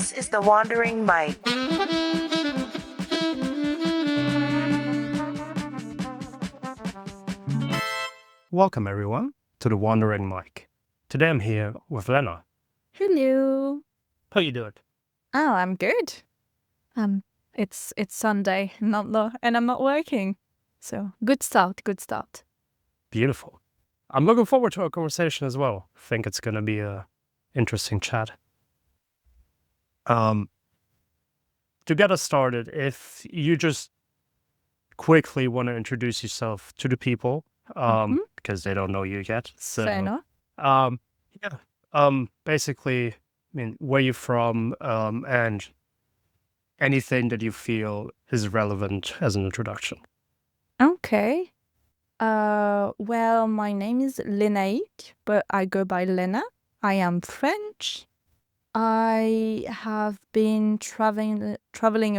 This is the Wandering Mike. Welcome, everyone, to the Wandering Mike. Today I'm here with Lena. Hello. How you doing? Oh, I'm good. It's Sunday, and I'm not working, so good start. Beautiful. I'm looking forward to our conversation as well. I think it's going to be a interesting chat. To get us started, if you just quickly want to introduce yourself to the people, because they don't know you yet. Fair enough. Basically, I mean, where you're from, and anything that you feel is relevant as an introduction. Okay. Well, my name is Lénaïck, but I go by Lena. I am French. I have been traveling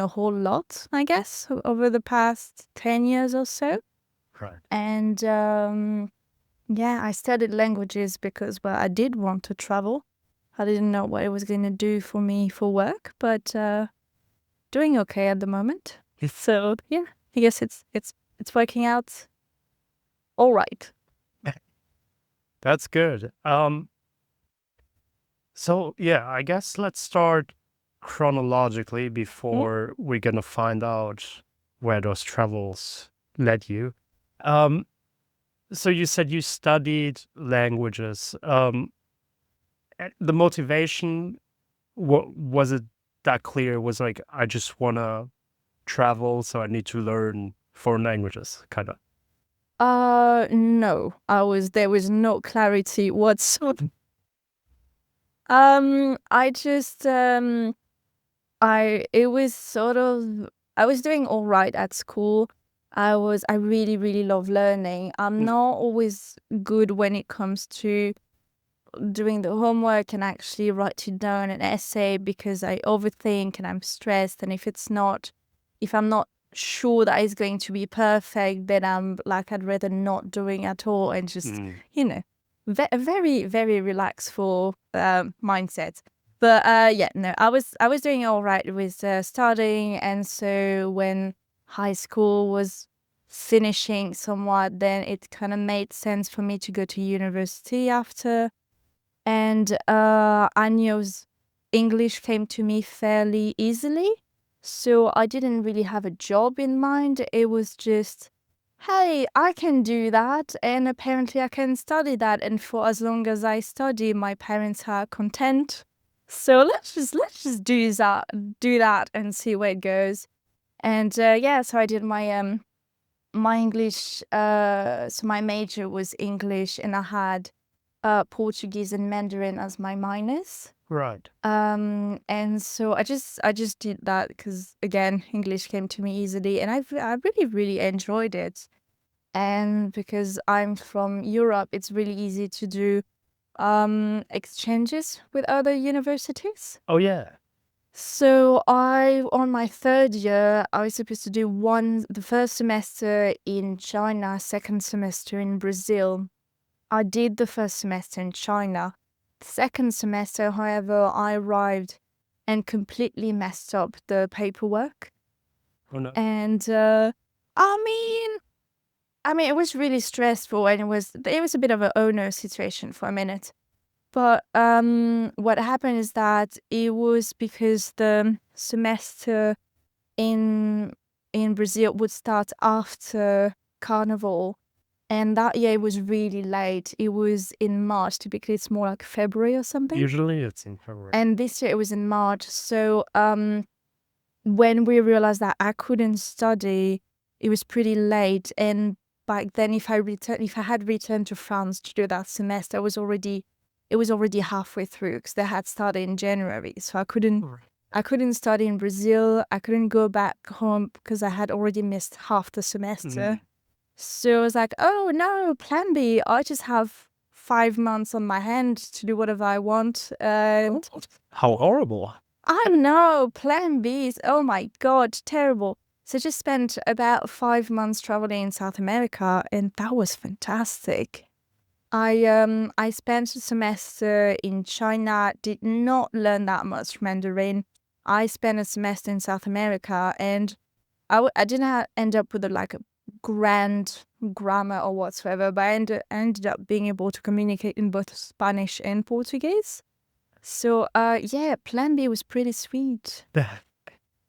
a whole lot, I guess, over the past 10 years or so. Right. And I studied languages because, well, I did want to travel. I didn't know what it was going to do for me for work, but doing okay at the moment. So yeah, I guess it's working out all right. That's good. So yeah, I guess let's start chronologically before we're gonna find out where those travels led you. So you said you studied languages. The motivation, was it that clear? Was like, I just wanna travel, so I need to learn foreign languages, kind of. No, there was no clarity whatsoever. I was doing all right at school. I really, really love learning. I'm not always good when it comes to doing the homework and actually writing down an essay because I overthink and I'm stressed. And if I'm not sure that it's going to be perfect, then I'm like, I'd rather not doing at all and just, a very, very relaxful mindset. But I was doing all right with studying, and so when high school was finishing somewhat, then it kind of made sense for me to go to university after. And I knew English came to me fairly easily, so I didn't really have a job in mind. It was just, hey, I can do that, and apparently I can study that, and for as long as I study, my parents are content. So let's just do that and see where it goes. And so I did my English. So my major was English, and I had Portuguese and Mandarin as my minors. Right. And so I just did that because, again, English came to me easily, and I really, really enjoyed it. And because I'm from Europe, it's really easy to do exchanges with other universities. Oh yeah. So on my third year, I was supposed to do the first semester in China, second semester in Brazil. I did the first semester in China. The second semester, however, I arrived and completely messed up the paperwork. Oh no. And I mean, it was really stressful, and it was a bit of an oh no situation for a minute. But what happened is that it was because the semester in Brazil would start after Carnival. And that year it was really late. It was in March. Typically, it's more like February or something. Usually it's in February. And this year it was in March. So when we realized that I couldn't study, it was pretty late. And back then, if I had returned to France to do that semester, it was already halfway through because they had started in January. So I couldn't study in Brazil. I couldn't go back home because I had already missed half the semester. So I was like, oh no, plan B. I just have 5 months on my hand to do whatever I want. How horrible. I know, plan B is, oh my God, terrible. So I just spent about 5 months traveling in South America, and that was fantastic. I spent a semester in China, did not learn that much Mandarin. I spent a semester in South America, and I didn't end up with a grand grammar or whatsoever, but I ended up being able to communicate in both Spanish and Portuguese. So yeah, Plan B was pretty sweet.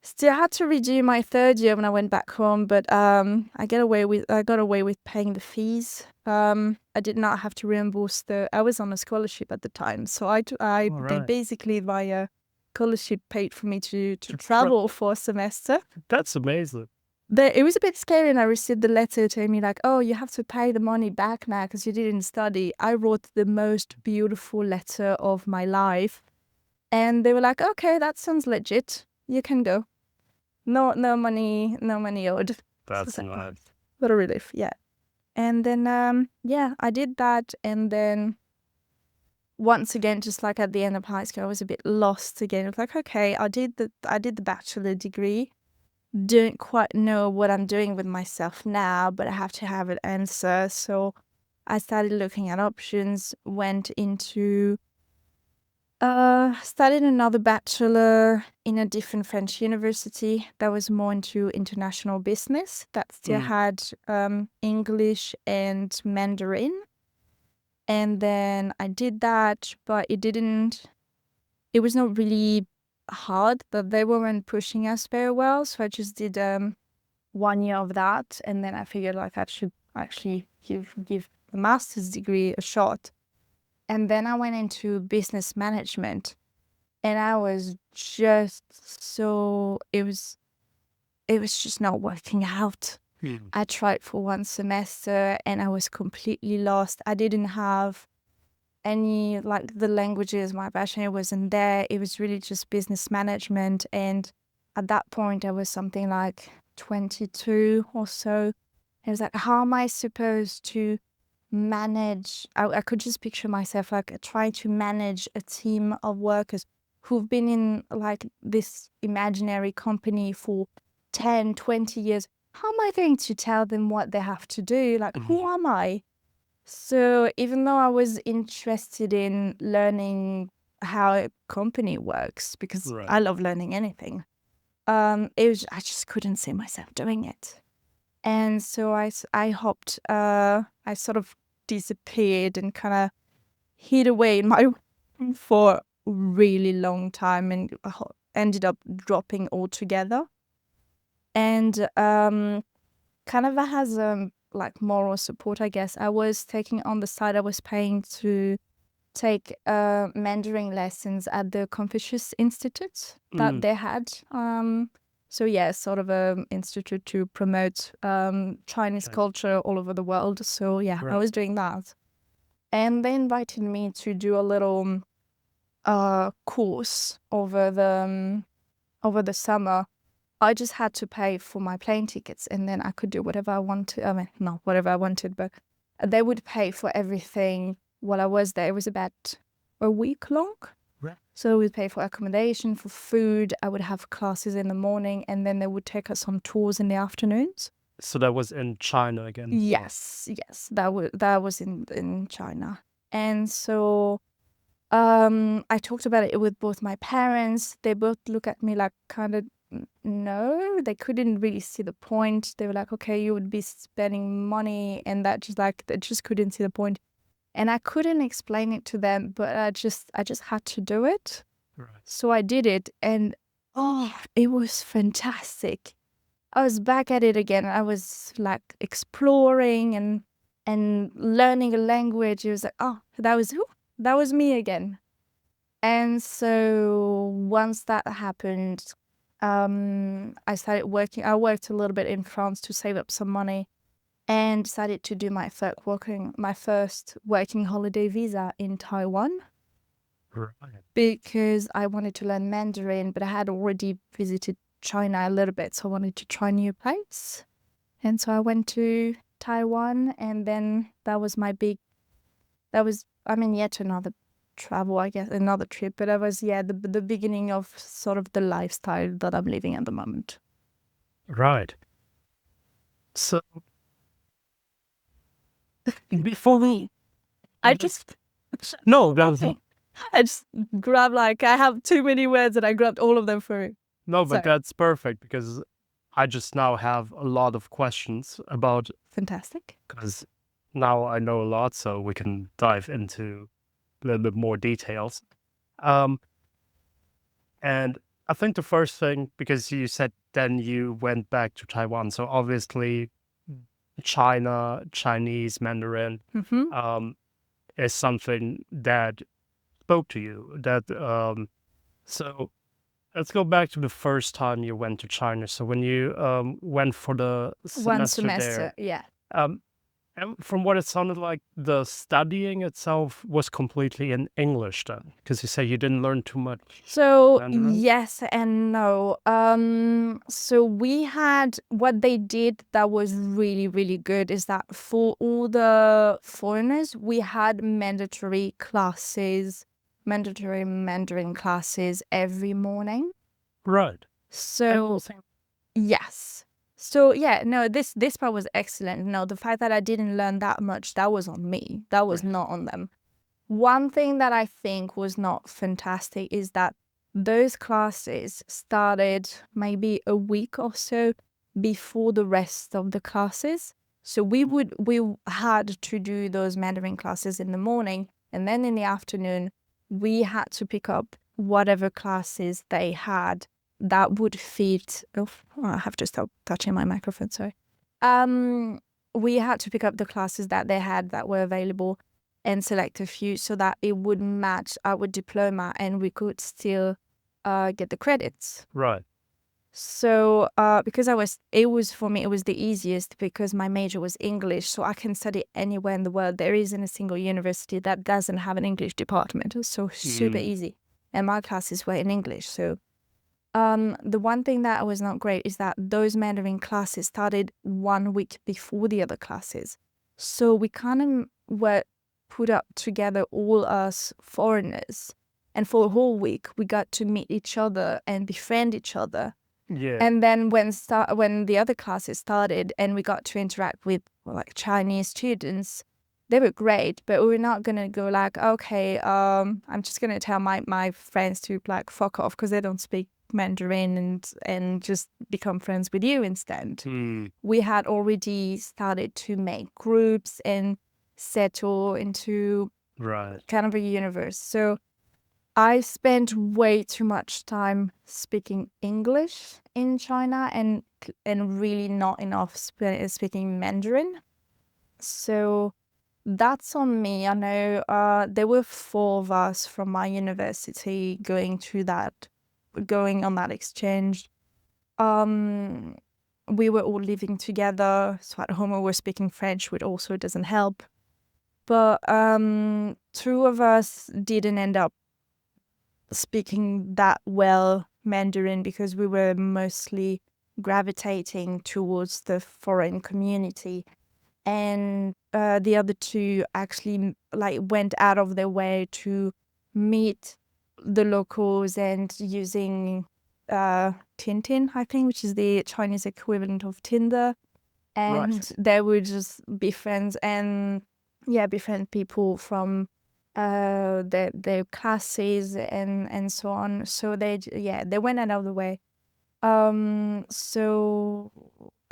Still had to redo my third year when I went back home, but I got away with paying the fees. I did not have to reimburse I was on a scholarship at the time, so they right. basically via scholarship paid for me to To travel for a semester. That's amazing. It was a bit scary, and I received the letter telling me oh, you have to pay the money back now because you didn't study. I wrote the most beautiful letter of my life, and they were like, okay, that sounds legit. You can go. No money owed. That's So, nice. what a relief, yeah. And then yeah, I did that, and then once again, just like at the end of high school, I was a bit lost again. It was like, okay, I did the bachelor degree. Don't quite know what I'm doing with myself now, but I have to have an answer. So I started looking at options, went into studied another bachelor in a different French university that was more into international business, that still had English and Mandarin. And then I did that, but it was not really hard, but they weren't pushing us very well. So I just did 1 year of that, and then I figured I should actually give a master's degree a shot. And then I went into business management, and I was just it was just not working out. I tried for 1 semester and I was completely lost. I didn't have any the languages, my passion wasn't there. It was really just business management, and at that point I was something like 22 or so. I was like, how am I supposed to manage? I could just picture myself trying to manage a team of workers who've been in this imaginary company for 10, 20 years. How am I going to tell them what they have to do? Who am I? So even though I was interested in learning how a company works, because Right. I love learning anything, I just couldn't see myself doing it. And so I hopped, I sort of disappeared and kind of hid away in my room for a really long time, and ended up dropping altogether. And kind of as moral support, I guess, I was taking on the side, I was paying to take Mandarin lessons at the Confucius Institute that they had. So yeah, sort of an institute to promote Chinese culture all over the world. So yeah, I was doing that. And they invited me to do a little course over the summer. I just had to pay for my plane tickets, and then I could do whatever I wanted. I mean, not whatever I wanted, but they would pay for everything while I was there. It was about a week long. Right. So we'd pay for accommodation, for food. I would have classes in the morning, and then they would take us on tours in the afternoons. So that was in China again? Yes, that was in China. And so I talked about it with both my parents. They both look at me kind of, no, they couldn't really see the point. They were like, okay, you would be spending money, and that they just couldn't see the point. And I couldn't explain it to them, but I just had to do it. Right. So I did it, and it was fantastic. I was back at it again. I was exploring and learning a language. It was that was me again. And so once that happened, I started working. I worked a little bit in France to save up some money, and decided to do my first working holiday visa in Taiwan. Right. Because I wanted to learn Mandarin, but I had already visited China a little bit, so I wanted to try a new place. And so I went to Taiwan, and then that was yet another travel, I guess, another trip, but that was, the beginning of sort of the lifestyle that I'm living at the moment. Right. So before we, I just no, that was, I just grabbed I have too many words and I grabbed all of them for you. No, but Sorry. that's perfect because I just now have a lot of questions about, Fantastic. because now I know a lot, so we can dive into a little bit more details. Um, and I think the first thing, because you said then you went back to Taiwan, so obviously Chinese, Mandarin, Mm-hmm. is something that spoke to you. So let's go back to the first time you went to China. So when you went for the One semester semester, there, yeah. um, and from what it sounded like, the studying itself was completely in English then, because you say you didn't learn too much So Mandarin. yes and no. So we had what they did that was really, really good is that for all the foreigners, we had mandatory Mandarin classes every morning. Right. So yes. So yeah, no, this part was excellent. No, the fact that I didn't learn that much, that was on me. That was Right. not on them. One thing that I think was not fantastic is that those classes started maybe a week or so before the rest of the classes. So we had to do those Mandarin classes in the morning, and then in the afternoon we had to pick up whatever classes they had that would fit. Oh, I have to stop touching my microphone. Sorry. We had to pick up the classes that they had that were available and select a few so that it would match our diploma and we could still get the credits. Right. So because for me, it was the easiest because my major was English, so I can study anywhere in the world. There isn't a single university that doesn't have an English department, so super easy. And my classes were in English, so the one thing that was not great is that those Mandarin classes started 1 week before the other classes. So we kind of were put up together, all us foreigners. And for a whole week, we got to meet each other and befriend each other. Yeah. And then when the other classes started and we got to interact with Chinese students, they were great, but we were not gonna go okay, I'm just gonna tell my friends to fuck off because they don't speak Mandarin and just become friends with you instead. We had already started to make groups and settle into kind of a universe. So I spent way too much time speaking English in China and really not enough speaking Mandarin. So that's on me. I know there were 4 of us from my university going on that exchange. We were all living together, so at home we were speaking French, which also doesn't help. But 2 of us didn't end up speaking that well Mandarin because we were mostly gravitating towards the foreign community. And the other 2 actually went out of their way to meet the locals and using Tintin, I think, which is the Chinese equivalent of Tinder. And they would just be friends and befriend people from their classes and so on. So they went out of the way. So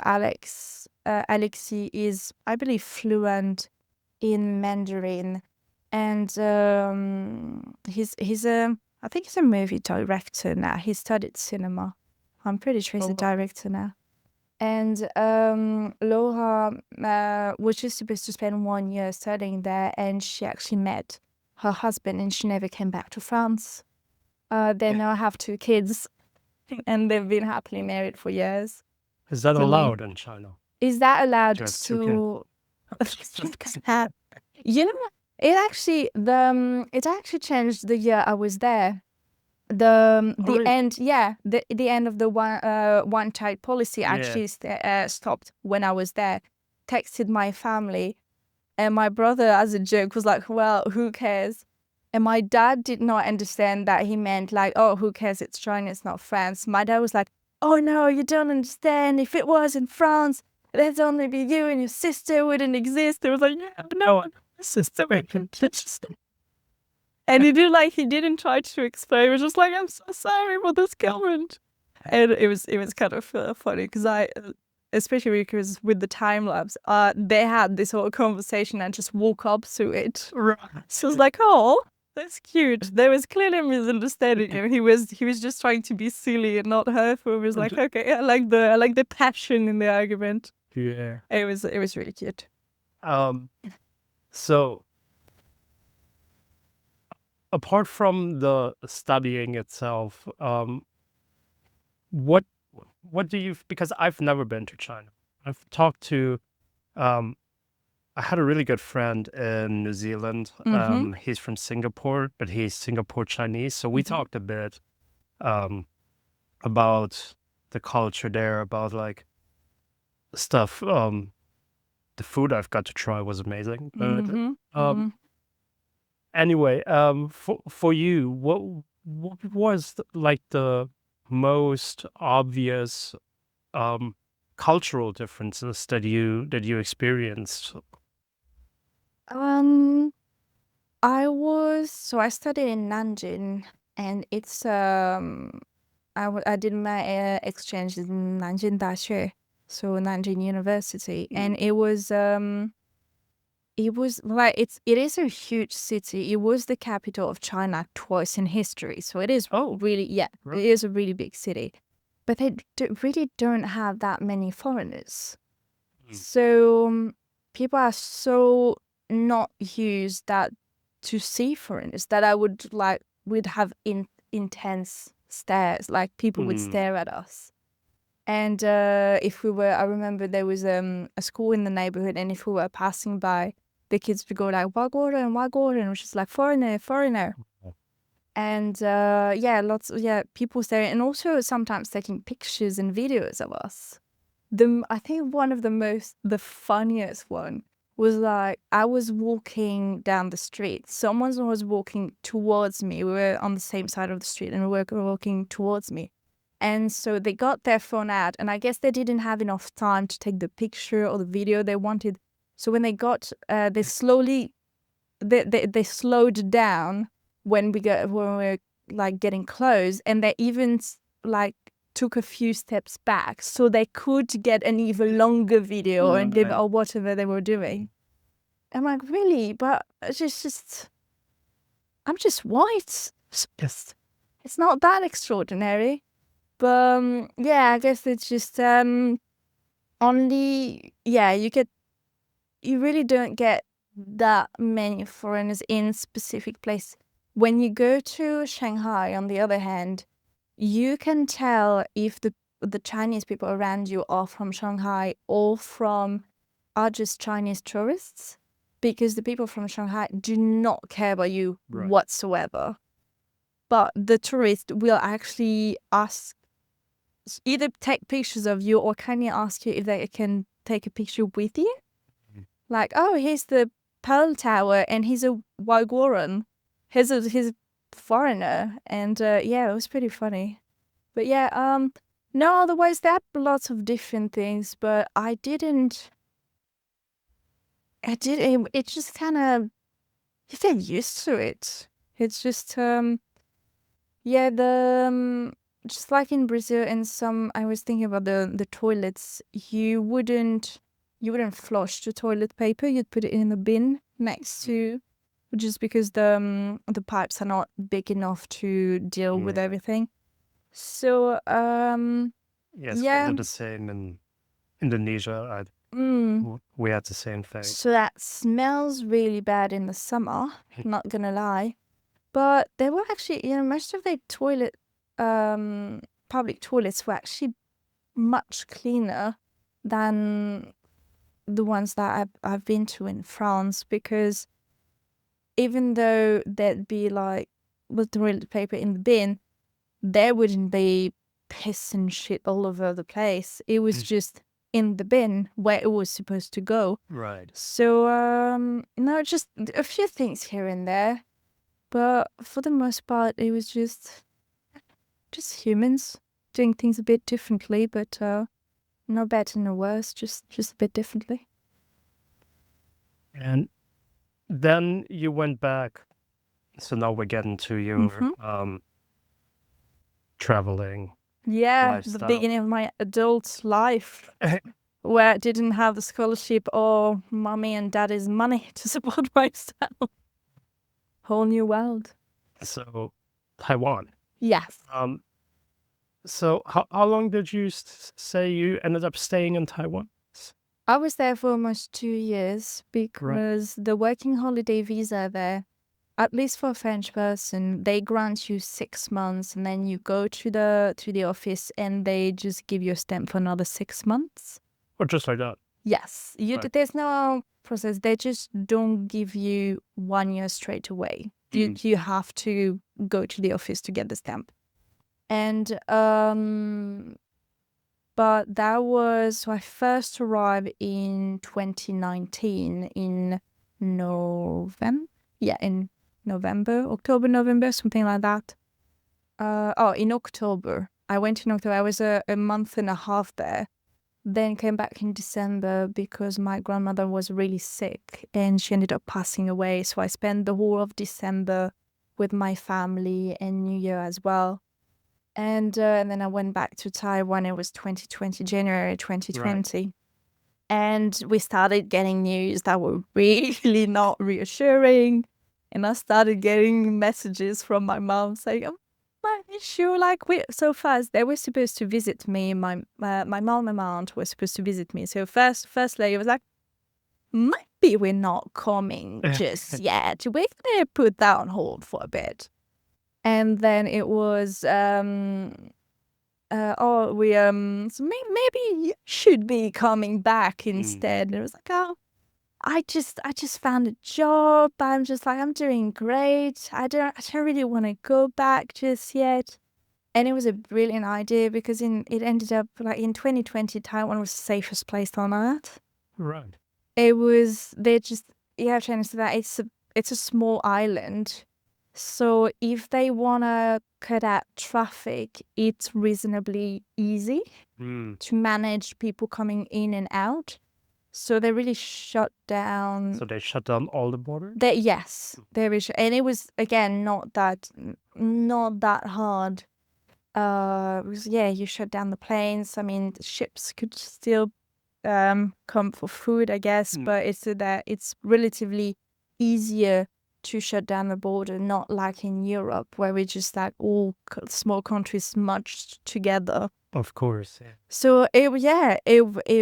Alexi is, I believe, fluent in Mandarin, and he's I think he's a movie director now. He studied cinema. I'm pretty sure he's a director now. And Laura was just supposed to spend 1 year studying there, and she actually met her husband, and she never came back to France. They now have 2 kids, and they've been happily married for years. Is that allowed in China? Is that allowed Just to? You know, it actually changed the year I was there. The end of the one child policy actually stopped when I was there. Texted my family, and my brother, as a joke, was like, "Well, who cares?" And my dad did not understand that he meant "Oh, who cares? It's China, it's not France." My dad was like, "Oh no, you don't understand. If it was in France, there'd only be you and your sister wouldn't exist." It was like, "Yeah, no, my sister wouldn't exist." And And he didn't try to explain. He was just like, I'm so sorry for this comment. And it was kind of funny because especially because with the time lapse, they had this whole conversation and just woke up to it. Right. So it's like, oh, that's cute. There was clearly a misunderstanding. He was just trying to be silly and not hurtful. It was like, okay, I like the passion in the argument. Yeah. It was really cute. So apart from the studying itself, what do you, because I've never been to China. I've talked to I had a really good friend in New Zealand. He's from Singapore, but he's Singapore Chinese. So we talked a bit about the culture there, about like stuff. The food I've got to try was amazing. But anyway, for you, what was like the most obvious cultural differences that you experienced? I studied in Nanjing, and it's I did my exchange in Nanjing Daxue, so Nanjing University, and it was like it is a huge city. It was the capital of China twice in history, so it is really it is a really big city, but they really don't have that many foreigners. So people are so not used that to see foreigners that I would have intense stares, like people would stare at us. And if we were, I remember there was a school in the neighborhood, and if we were passing by, the kids would go like Wagorren, which is like foreigner. And people staring, and also sometimes taking pictures and videos of us. I think one of the funniest one was like, I was walking down the street. Someone was walking towards me. We were on the same side of the street, and we were walking towards me. And so they got their phone out, and I guess they didn't have enough time to take the picture or the video they wanted. So when they got, they slowed down when we were like getting close, and they even like took a few steps back so they could get an even longer video or whatever they were doing. I'm like, really? But it's just I'm just white. Yes. It's not that extraordinary. But I guess it's just only you really don't get that many foreigners in specific place. When you go to Shanghai, on the other hand, you can tell if the Chinese people around you are from Shanghai or are just Chinese tourists, because the people from Shanghai do not care about you whatsoever. But the tourist will actually either take pictures of you or kindly ask you if they can take a picture with you. Like, oh, here's the Pearl Tower, and he's a Waiguoren. He's a foreigner, and it was pretty funny. But no, otherwise there are lots of different things, but it just kind of, you get used to it. It's just just like in Brazil, and I was thinking about the toilets. You wouldn't flush the toilet paper. You'd put it in the bin next to, just because the pipes are not big enough to deal with everything. So yes, we did the same in Indonesia. We had the same thing. So that smells really bad in the summer. Not gonna lie. But there were actually, most of the public toilets were actually much cleaner than the ones that I've been to in France, because even though there'd be like with toilet paper in the bin, there wouldn't be piss and shit all over the place. It was just in the bin where it was supposed to go. Right. So just a few things here and there. But for the most part, it was just humans doing things a bit differently, but no better no worse, just a bit differently. And then you went back So now we're getting to your Mm-hmm. traveling Yeah, the lifestyle. beginning of my adult life, where I didn't have the scholarship or mommy and daddy's money to support myself. Whole new world. So Taiwan. Yes. So how long did you say you ended up staying in Taiwan? I was there for almost 2 years Right. because the working holiday visa there, at least for a French person, they grant you 6 months and then you go to the office and they just give you a stamp for another 6 months. Or just like that? Yes. Right. There's no process. They just don't give you 1 year straight away. You have to go to the office to get the stamp. And but that was, so I first arrived in 2019 in November. Yeah, in October, November, something like that. In October. I went in October. I was a month and a half there. Then came back in December because my grandmother was really sick and she ended up passing away. So I spent the whole of December with my family and New Year as well. And then I went back to Taiwan. It was January 2020. Right. And we started getting news that were really not reassuring. And I started getting messages from my mom saying, "Oh, my issue, like we're so fast." They were supposed to visit me. My mom and my aunt were supposed to visit me. So firstly, it was like, maybe we're not coming just yet. We're gonna put that on hold for a bit. And then it was so maybe you should be coming back instead. And it was like, oh, I just found a job. I'm just like, I'm doing great. I don't really want to go back just yet. And it was a brilliant idea because it ended up like in 2020, Taiwan was the safest place on earth. Right. It was, you have to understand that it's a small island. So if they want to cut out traffic, it's reasonably easy to manage people coming in and out. So they really shut down. So they shut down all the borders? Yes, and it was, again, not that hard. Because, you shut down the planes. I mean, the ships could still come for food, I guess, but it's relatively easier to shut down the border, not like in Europe where we just like all small countries smudged together. Of course, yeah. So it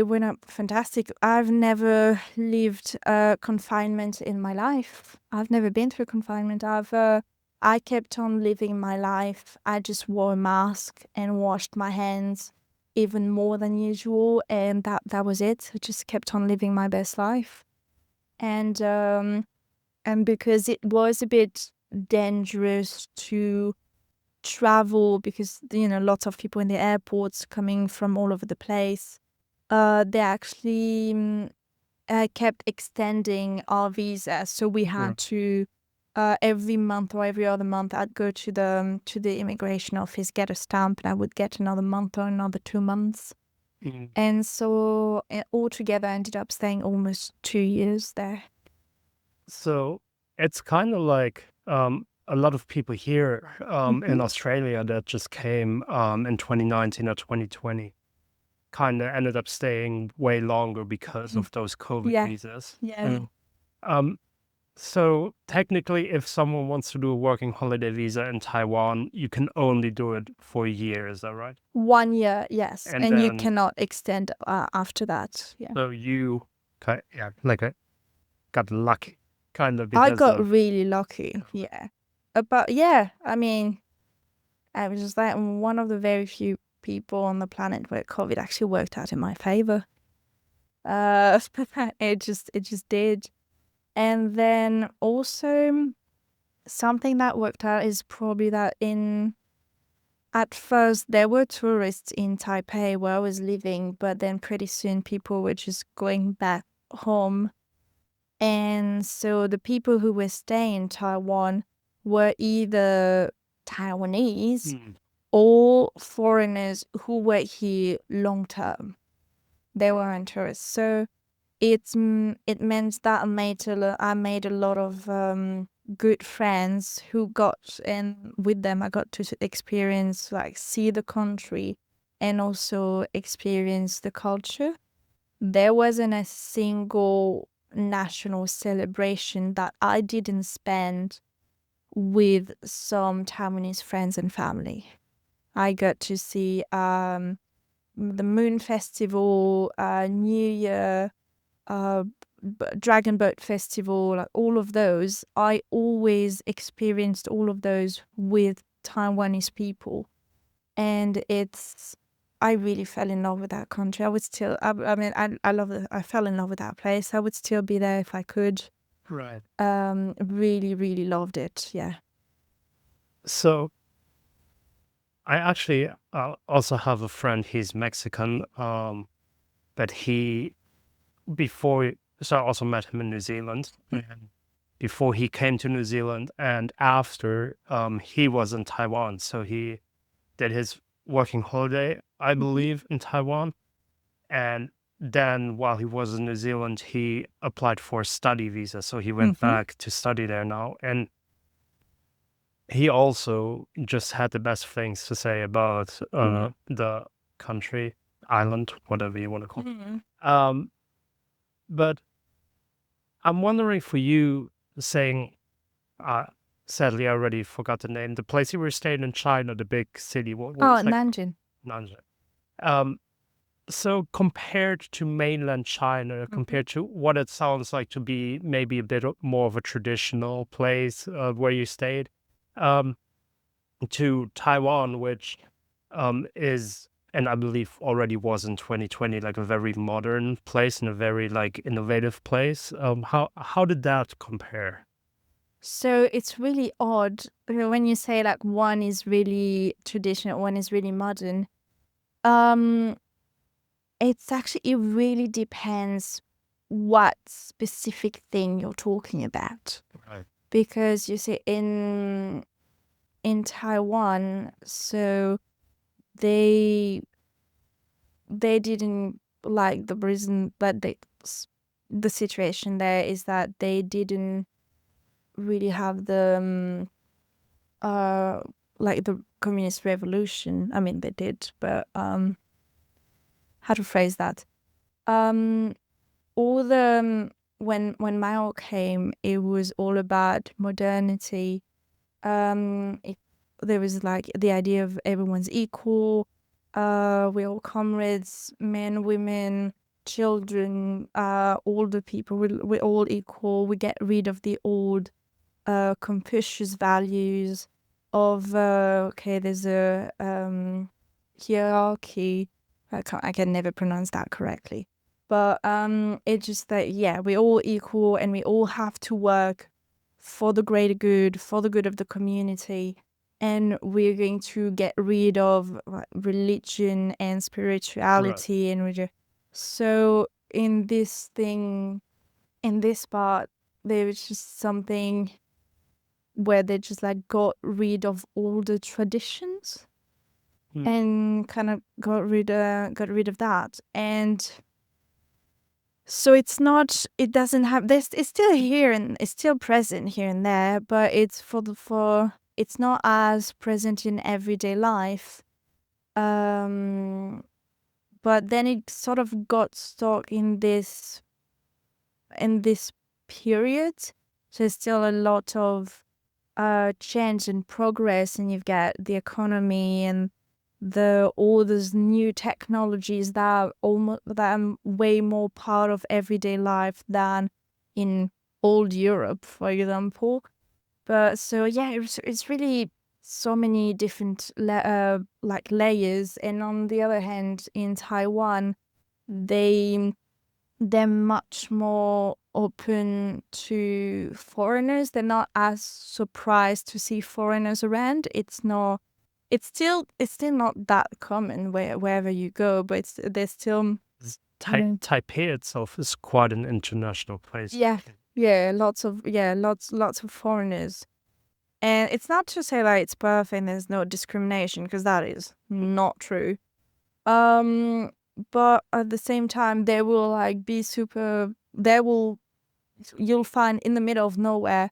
went up fantastic. I've never lived confinement in my life. I've never been through confinement. I kept on living my life. I just wore a mask and washed my hands even more than usual, and that was it. I just kept on living my best life. And because it was a bit dangerous to travel because, lots of people in the airports coming from all over the place, they actually kept extending our visa. So we had to every month or every other month, I'd go to the immigration office, get a stamp, and I would get another month or another 2 months. And so altogether, I ended up staying almost 2 years there. So it's kind of like a lot of people here in Australia that just came in 2019 or 2020 kind of ended up staying way longer because of those COVID visas. Yeah. So technically, if someone wants to do a working holiday visa in Taiwan, you can only do it for a year. Is that right? 1 year, yes. And And you then- cannot extend after that. Yeah. So you, got lucky, kind of, I because got of really lucky. Yeah. But yeah, I mean, I was just like one of the very few people on the planet where COVID actually worked out in my favor. It just did. And then also something that worked out is probably that at first there were tourists in Taipei where I was living, but then pretty soon people were just going back home. And so the people who were staying in Taiwan were either Taiwanese or foreigners who were here long term. They weren't tourists. So it meant that I made a lot of good friends who got, and with them I got to experience, like, see the country and also experience the culture. There wasn't a single national celebration that I didn't spend with some Taiwanese friends and family. I got to see the Moon Festival, New Year, Dragon Boat Festival, like all of those. I always experienced all of those with Taiwanese people, and I really fell in love with that country. I would still, I mean, I love it. I fell in love with that place. I would still be there if I could. Right. Really, really loved it. Yeah. So I actually also have a friend. He's Mexican. But so I also met him in New Zealand. And before he came to New Zealand, and after, he was in Taiwan. So he did his working holiday, I believe, in Taiwan. And then while he was in New Zealand, he applied for a study visa. So he went back to study there now. And he also just had the best things to say about the country, island, whatever you want to call it. But I'm wondering for you, saying, sadly, I already forgot the name. The place you were staying in China, the big city. What Oh, was that? Nanjing. Nanjing. So compared to mainland China, compared to what it sounds like to be maybe a bit more of a traditional place where you stayed, to Taiwan, which is, and I believe already was in 2020, like a very modern place and a very like innovative place. How did that compare? So it's really odd when you say like one is really traditional, one is really modern. It's actually, it really depends what specific thing you're talking about. Right. Because you see in Taiwan, so they didn't, like, the reason that the situation there is that they didn't really have the like the communist revolution. I mean, they did, but how to phrase that? All the when Mao came, it was all about modernity. There was like the idea of everyone's equal. We're all comrades, men, women, children, older people. We're all equal. We get rid of the old Confucius values of okay, there's a hierarchy. I can never pronounce that correctly. But it's just that, yeah, we're all equal and we all have to work for the greater good, for the good of the community. And we're going to get rid of religion and spirituality and religion. So in this part, there was just something where they just like got rid of all the traditions and kind of got rid of that. And so it's doesn't have this, it's still here and it's still present here and there, but it's it's not as present in everyday life. But then it sort of got stuck in this period. So there's still a lot of change and progress, and you've got the economy and all those new technologies that are way more part of everyday life than in old Europe, for example. But so yeah, it's really so many different like layers. And on the other hand, in Taiwan, they're much more open to foreigners. They're not as surprised to see foreigners around. It's still not that common wherever you go, but there's still Taipei itself is quite an international place. Yeah, lots of foreigners. And it's not to say like it's perfect and there's no discrimination, because that is not true. But at the same time, they will like be you'll find in the middle of nowhere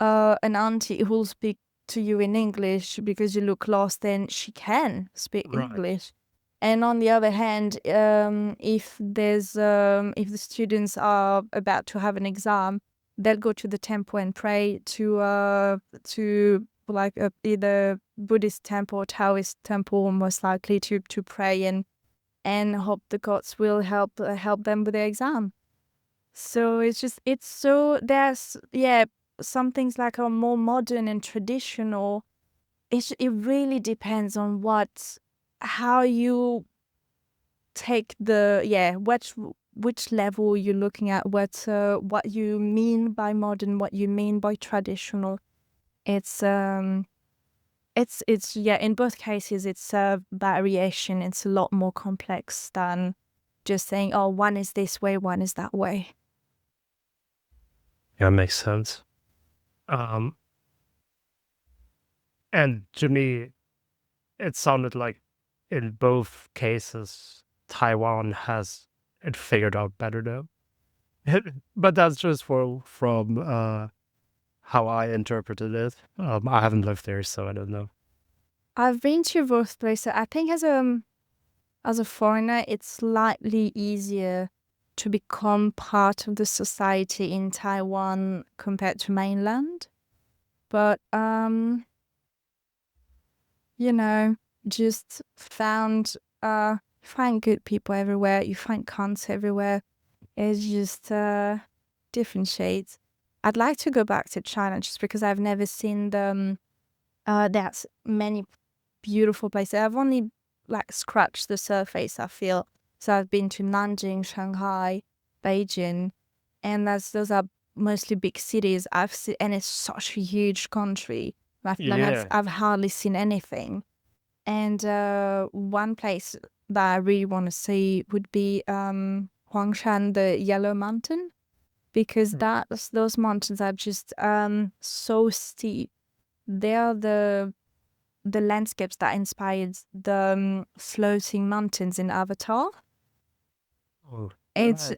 an auntie who'll speak to you in English because you look lost, then she can speak Right. English. And on the other hand, if the students are about to have an exam, they'll go to the temple and pray to like either Buddhist temple or Taoist temple, most likely to pray and hope the gods will help them with their exam. So there's some things like are more modern and traditional. It really depends on how you take which level you're looking at, what you mean by modern, what you mean by traditional. It's in both cases it's a variation. It's a lot more complex than just saying, oh, one is this way, one is that way. Yeah, makes sense. And to me, it sounded like in both cases, Taiwan has it figured out better though. But that's just from how I interpreted it. I haven't lived there, so I don't know. I've been to both places. I think as a foreigner, it's slightly easier to become part of the society in Taiwan compared to mainland. But just find good people everywhere. You find cons everywhere. It's just different shades. I'd like to go back to China just because I've never seen them. There's many beautiful places. I've only like scratched the surface, I feel. So I've been to Nanjing, Shanghai, Beijing, and those are mostly big cities. I've seen, and it's such a huge country. Yeah. I've hardly seen anything. And one place that I really want to see would be Huangshan, the Yellow Mountain, because those mountains are just so steep. They are the landscapes that inspired the floating mountains in Avatar. Oh, It's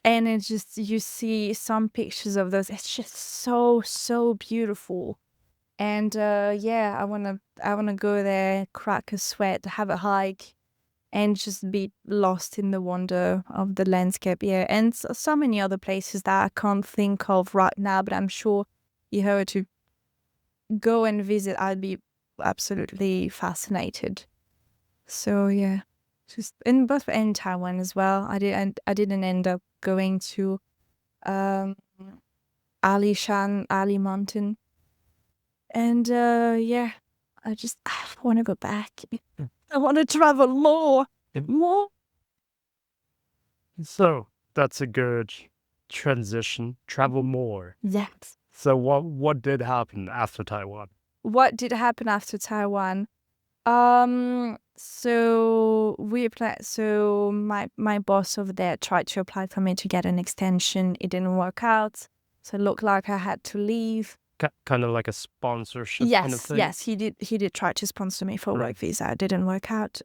just, you see some pictures of those. It's just so beautiful. And I wanna go there, crack a sweat, have a hike, and just be lost in the wonder of the landscape. Yeah, and so many other places that I can't think of right now, but I'm sure if I were to go and visit, I'd be absolutely fascinated. So yeah, just in Taiwan as well. I didn't end up going to um Ali Mountain. And I want to go back. I want to travel more. More? so that's a good transition. Travel more. Yes. So what did happen after Taiwan? What did happen after Taiwan? So we applied. So my boss over there tried to apply for me to get an extension. It didn't work out. So it looked like I had to leave. Kind of like a sponsorship kind of thing. Yes, he did try to sponsor me for a work visa. It didn't work out.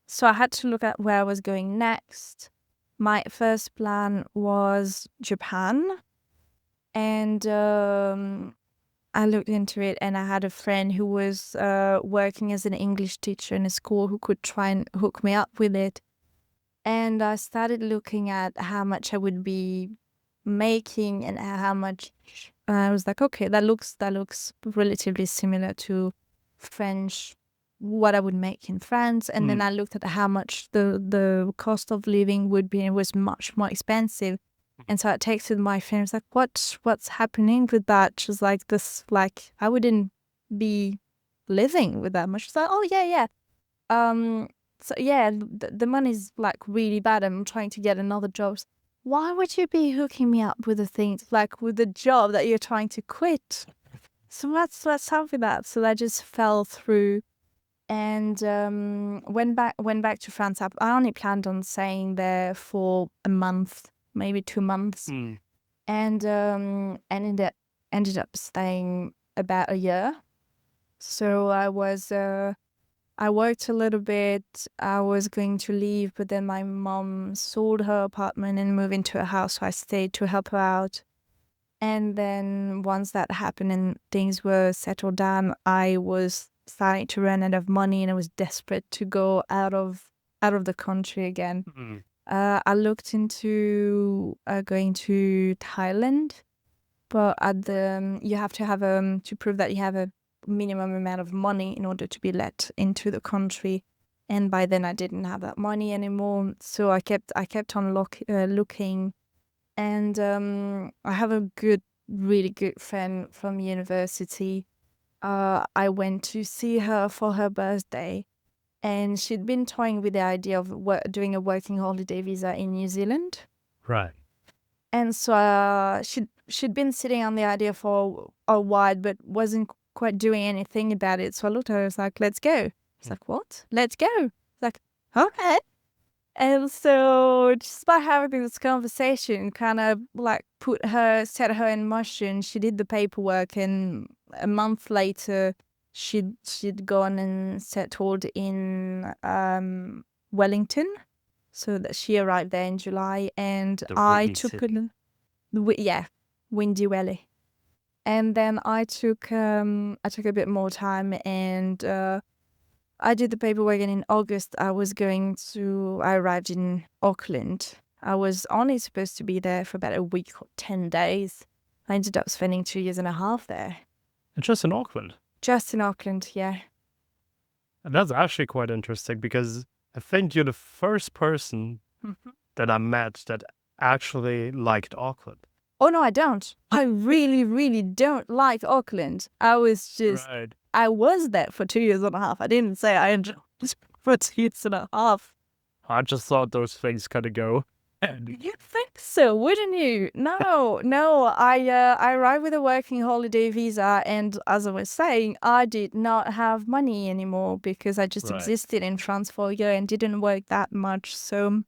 So I had to look at where I was going next. My first plan was Japan, and I looked into it, and I had a friend who was working as an English teacher in a school who could try and hook me up with it. And I started looking at how much I would be making and how much. I was like, okay, that looks relatively similar to French, what I would make in France. And then I looked at how much the cost of living would be, and it was much more expensive. And so I texted my friend. I was like, what's happening with that? She's like, this, like, I wouldn't be living with that much. She's like, oh yeah. So yeah, the money's like really bad. I'm trying to get another job. Why would you be hooking me up with the things, like with the job that you're trying to quit? So what's up with that? So I just fell through, and went back to France. I only planned on staying there for a month, maybe 2 months, and ended up staying about a year. So I worked a little bit. I was going to leave, but then my mom sold her apartment and moved into a house, so I stayed to help her out. And then once that happened and things were settled down, I was starting to run out of money and I was desperate to go out of the country again. Mm. I looked into going to Thailand, but you have to have to prove that you have a minimum amount of money in order to be let into the country. And by then I didn't have that money anymore, so I kept on looking. And I have a really good friend from university. I went to see her for her birthday, and she'd been toying with the idea of doing a working holiday visa in New Zealand. Right. And so she'd been sitting on the idea for a while, but wasn't quite doing anything about it. So I looked at her, I was like, let's go. It's like, what? Let's go. It's like, okay. And so just by having this conversation kind of like set her in motion. She did the paperwork, and a month later she'd gone and settled in Wellington. So that she arrived there in July, and The I windy took city. Windy Welly. And then I took a bit more time, and I did the paperwork, and in August I arrived in Auckland. I was only supposed to be there for about a week or 10 days. I ended up spending 2.5 years there. And just in Auckland. Just in Auckland, yeah. And that's actually quite interesting because I think you're the first person that I met that actually liked Auckland. Oh, no, I don't. I really, really don't like Auckland. I was Right. I was there for 2.5 years. I didn't say I enjoyed it for 2.5 years. I just thought those things kind of go. And You'd think so, wouldn't you? No. I arrived with a working holiday visa, and as I was saying, I did not have money anymore because I just Right. existed in France for a year and didn't work that much. So,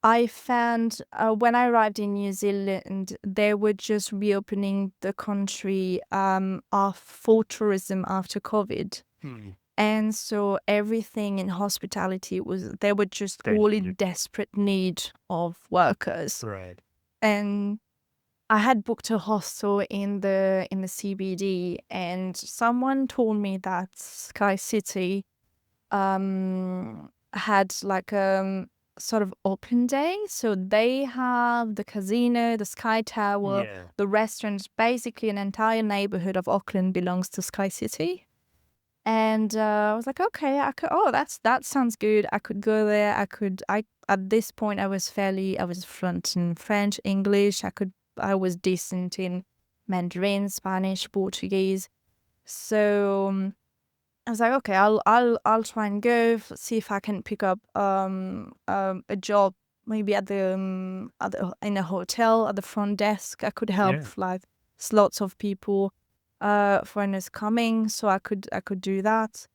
I found when I arrived in New Zealand, they were just reopening the country for tourism after COVID. And so everything in hospitality they were just They all in needed- desperate need of workers. Right. And I had booked a hostel in the CBD, and someone told me that Sky City had like sort of open day. So they have the casino, the Sky Tower, Yeah. the restaurants. Basically, an entire neighborhood of Auckland belongs to Sky City. And I was like, okay, that sounds good. I could go there. At this point, I was fluent in French, English. I was decent in Mandarin, Spanish, Portuguese. So I was like, okay, I'll try and go see if I can pick up a job maybe in a hotel at the front desk. I could help Yeah. like lots of people, foreigners coming, so I could do that.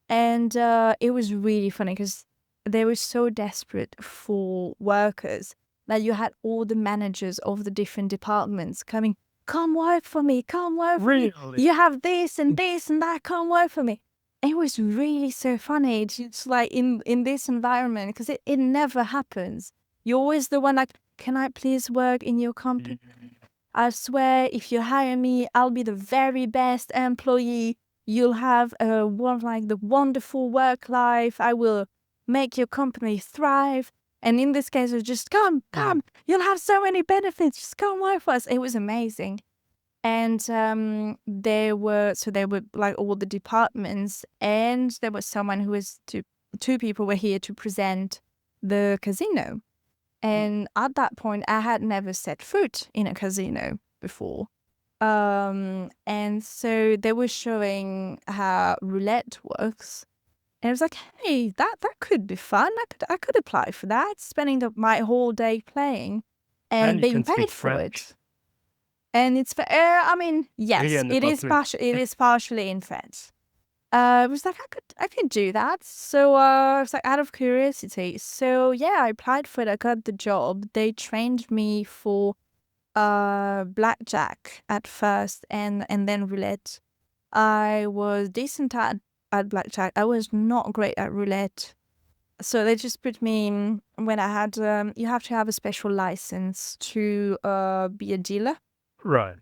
And it was really funny because they were so desperate for workers that you had all the managers of the different departments coming, come work for me, come work for me. Really? You have this and that, come work for me. It was really so funny. It's like in this environment, because it never happens. You're always the one like, can I please work in your company? I swear, if you hire me, I'll be the very best employee. You'll have the wonderful work life. I will make your company thrive. And in this case, it was just come. You'll have so many benefits. Just come work for us. It was amazing. And there were like all the departments, and there was someone who was two people were here to present the casino. And at that point, I had never set foot in a casino before. And so they were showing how roulette works. And I was like, hey, that could be fun. I could apply for that, spending my whole day playing and you being can speak paid for French. it. And it's, I mean, yes, Yeah, it is partially in French. I was like, I could do that. So I was like, out of curiosity. So yeah, I applied for it. I got the job. They trained me for blackjack at first, and then roulette. I was decent at blackjack. I was not great at roulette. So they just put me in when I had, you have to have a special license to be a dealer. Right.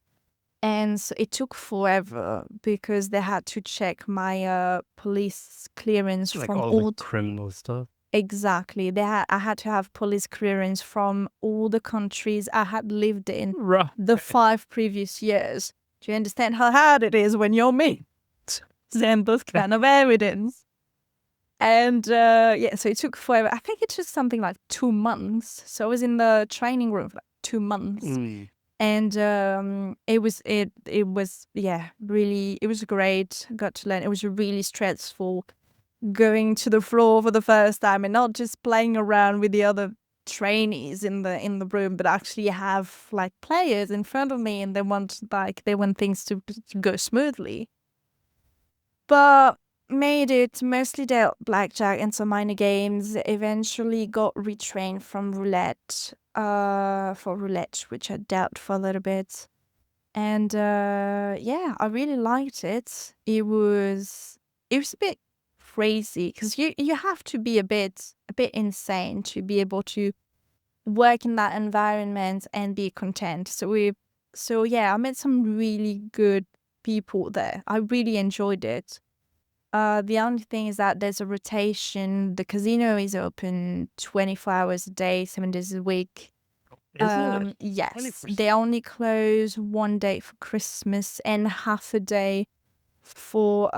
And so it took forever because they had to check my police clearance Like from all all. the criminal stuff. Exactly. I had to have police clearance from all the countries I had lived in Right. the 5 previous years. Do you understand how hard it is when you're me? Send those kind of evidence. And yeah, so it took forever. I think it took something like 2 months. So I was in the training room for like 2 months. Mm. And it was yeah, really, it was great. Got to learn. It was really stressful going to the floor for the first time and not just playing around with the other trainees in the room, but actually have like players in front of me, and they want things to go smoothly. But made it, mostly dealt blackjack and some minor games. Eventually got retrained from roulette, for roulette, which I dealt for a little bit. And yeah, I really liked it. It was a bit crazy because you have to be a bit insane to be able to work in that environment and be content. So yeah, I met some really good people there. I really enjoyed it. The only thing is that there's a rotation. The casino is open 24 hours a day, 7 days a week. Is it? Yes, 20%. they only close one day for Christmas and half a day for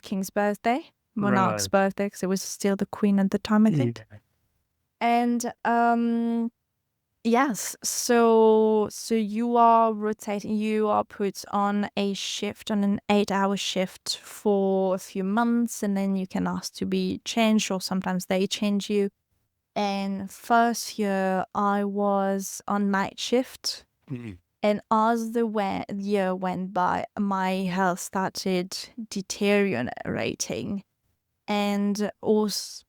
King's birthday, Monarch's Right. birthday, because it was still the Queen at the time, I think. Yeah. And yes, so you are rotating, you are put on a shift, on an 8-hour shift for a few months, and then you can ask to be changed, or sometimes they change you. And first year I was on night shift, Mm. and as the year went by, my health started deteriorating. And also,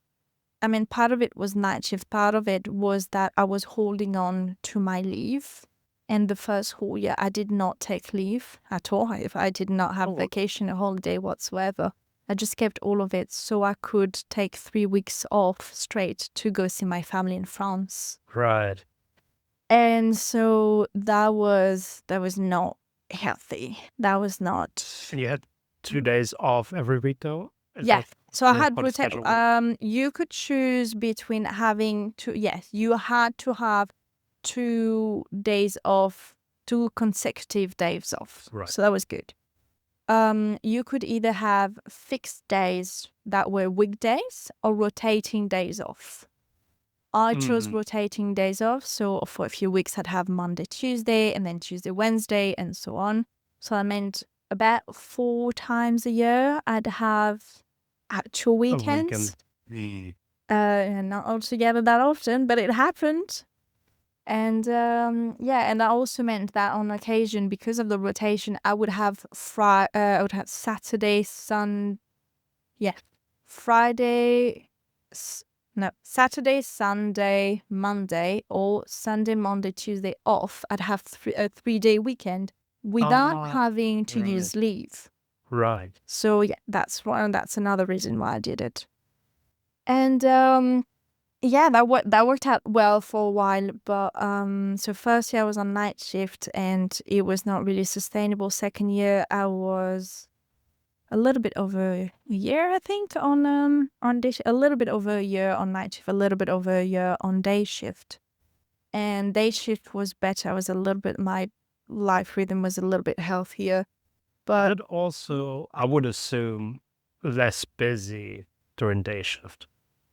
I mean, part of it was night shift. Part of it was that I was holding on to my leave. And the first whole year, I did not take leave at all. I did not have vacation or holiday whatsoever. I just kept all of it so I could take 3 weeks off straight to go see my family in France. Right. And so that was not healthy. That was not. And you had 2 days off every week, though? Is Yeah. that So I how had the schedule works? you could choose between having to, yes, you had to have 2 days off, 2 consecutive days off. Right. So that was good. You could either have fixed days that were weekdays or rotating days off. I chose rotating days off, so for a few weeks I'd have Monday, Tuesday, and then Tuesday, Wednesday, and so on. So I meant about 4 times a year I'd have actual A weekends. weekend. And not altogether that often, but it happened. And yeah, and that also meant that on occasion, because of the rotation, I would have Saturday, Saturday, Sunday, Monday, or Sunday, Monday, Tuesday off. I'd have a 3-day weekend without having to use leave. Right. So yeah, that's another reason why I did it. And yeah, that worked out well for a while. But so first year I was on night shift and it was not really sustainable. Second year I was a little bit over a year, I think, on day a little bit over a year on night shift, a little bit over a year on day shift. And day shift was better. My life rhythm was a little bit healthier. But also, I would assume, less busy during day shift.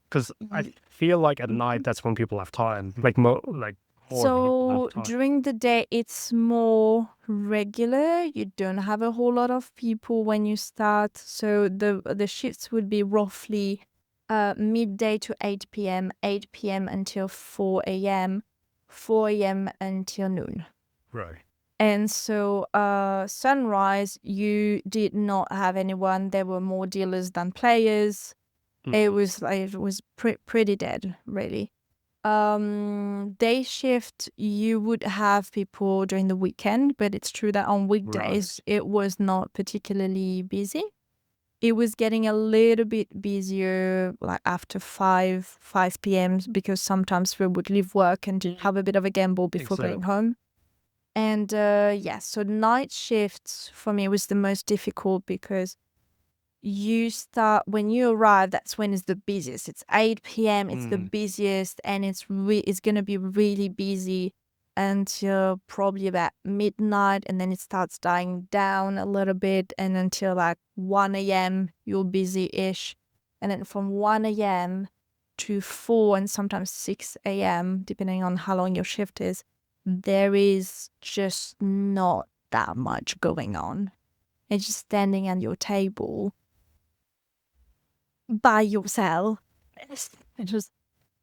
Because I feel like at night, that's when people have time. Like, more people so have time. during the day, it's more regular. You don't have a whole lot of people when you start. So the shifts would be roughly midday to 8 p.m., 8 p.m. until 4 a.m., 4 a.m. until noon. Right. And so sunrise, you did not have anyone. There were more dealers than players. It was pretty dead, really. Day shift, you would have people during the weekend, but it's true that on weekdays it was not particularly busy. it was getting a little bit busier like after 5 p.m. because sometimes we would leave work and have a bit of a gamble before Exactly. going home. And so night shifts for me was the most difficult because you start when you arrive, that's when it's the busiest. It's 8 p.m. It's the busiest, and it's going to be really busy until probably about midnight, and then it starts dying down a little bit, and until like 1 a.m. you're busy-ish, and then from 1 a.m. to 4 and sometimes 6 a.m. depending on how long your shift is, there is just not that much going on. It's just standing at your table by yourself. It's just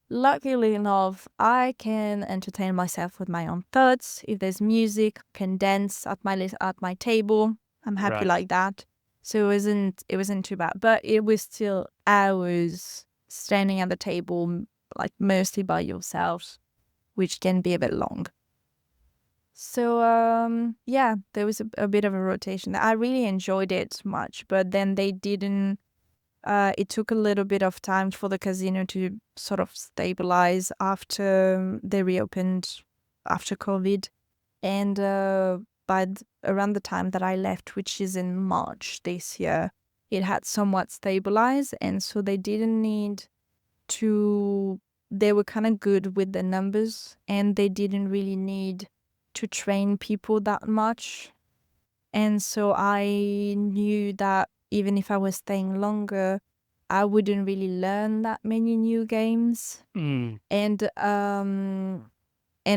luckily enough, I can entertain myself with my own thoughts. If there's music, can dance at my table. I'm happy Right. like that. So it wasn't too bad, but it was still hours standing at the table, like mostly by yourself, which can be a bit long. So yeah, there was a bit of a rotation. I really enjoyed it much, but then they didn't. It took a little bit of time for the casino to sort of stabilize after they reopened after COVID. And around the time that I left, which is in March this year, it had somewhat stabilized. And so they didn't need to, they were kind of good with the numbers, and they didn't really need to train people that much. And so I knew that even if I was staying longer, I wouldn't really learn that many new games. And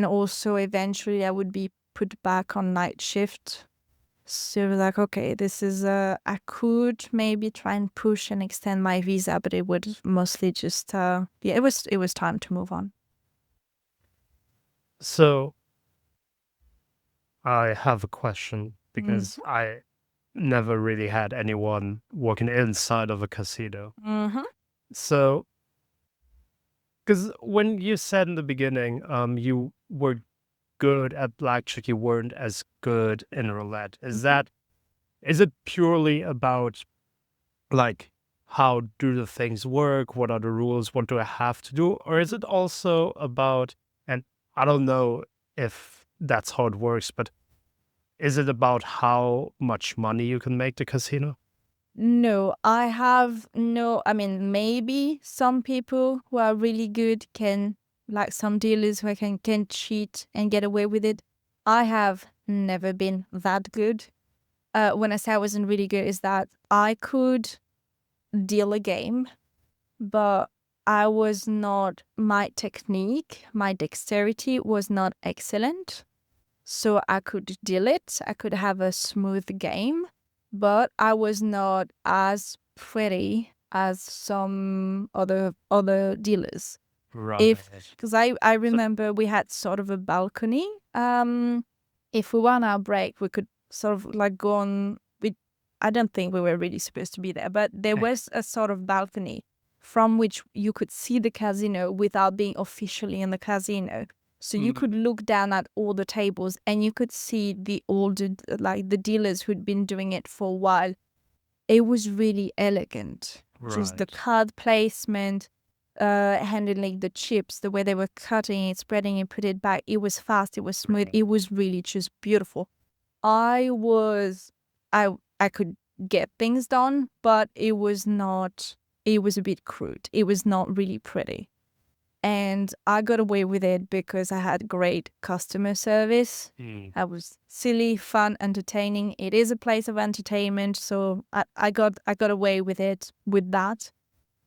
also eventually I would be put back on night shift. So like, okay, this is I could maybe try and push and extend my visa, but it would mostly just it was time to move on. So I have a question because I never really had anyone working inside of a casino. Mm-hmm. So, because when you said in the beginning, you were good at blackjack, you weren't as good in roulette. Is it purely about like how do the things work? What are the rules? What do I have to do? Or is it also about, and I don't know if that's how it works, but is it about how much money you can make the casino? No, I mean, maybe some people who are really good can, like some dealers who can cheat and get away with it. I have never been that good. When I say I wasn't really good, is that I could deal a game, but my technique, my dexterity was not excellent. So I could deal it. I could have a smooth game, but I was not as pretty as some other dealers. Right. Because I remember we had sort of a balcony. If we were on our break, we could sort of like go on. I don't think we were really supposed to be there, but there was a sort of balcony from which you could see the casino without being officially in the casino. So you could look down at all the tables and you could see the older, like the dealers who'd been doing it for a while. It was really elegant. Just the Right. card placement, handling the chips, the way they were cutting it, spreading it, put it back. It was fast. It was smooth. Right. It was really just beautiful. I could get things done, but it was a bit crude. It was not really pretty. And I got away with it because I had great customer service. I was silly, fun, entertaining. It is a place of entertainment, so I got away with it with that.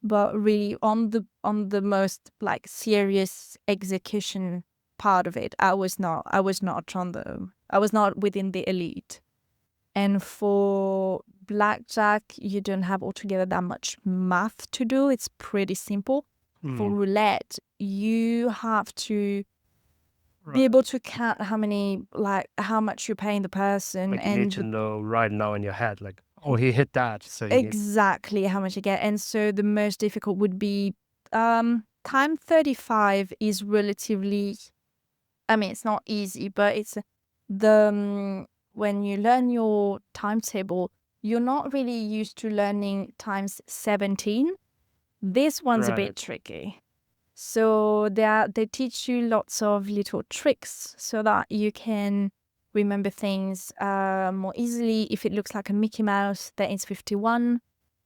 But really, on the most like serious execution part of it, I was not within the elite. And for blackjack, you don't have altogether that much math to do. It's pretty simple. For roulette, you have to be able to count how much you're paying the person, Like you need to know right now in your head, like, oh, he hit that, so you need. exactly how much you get. And so the most difficult would be time 35 is relatively, I mean, it's not easy, but it's when you learn your timetable, you're not really used to learning times 17. This one's a bit Right. tricky. So they teach you lots of little tricks so that you can remember things more easily. If it looks like a Mickey Mouse, then it's 51.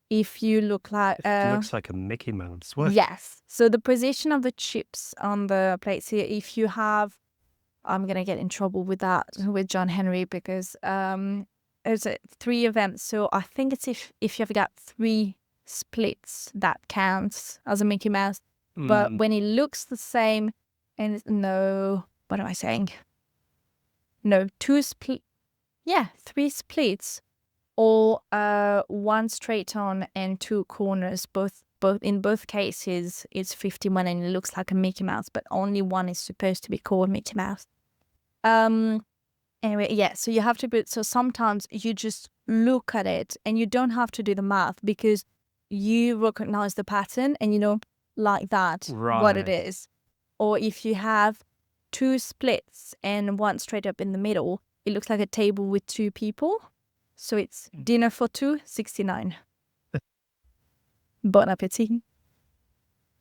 If you look like It looks like a Mickey Mouse. What? yes. So the position of the chips on the plates here, if you have, I'm gonna get in trouble with that with John Henry because there's 3 of them. So I think it's if you've got 3 splits that counts as a Mickey Mouse. But when it looks the same, and no, what am I saying? No, 3 splits, or 1 straight on and 2 corners. Both in both cases, it's 51 and it looks like a Mickey Mouse, but only one is supposed to be called Mickey Mouse. Anyway, yeah. So you have to so sometimes you just look at it and you don't have to do the math because you recognize the pattern and you know like that what it Right. is. Or if you have 2 splits and 1 straight up in the middle, it looks like a table with 2 people. So it's dinner for 2, 69. Bon appetit.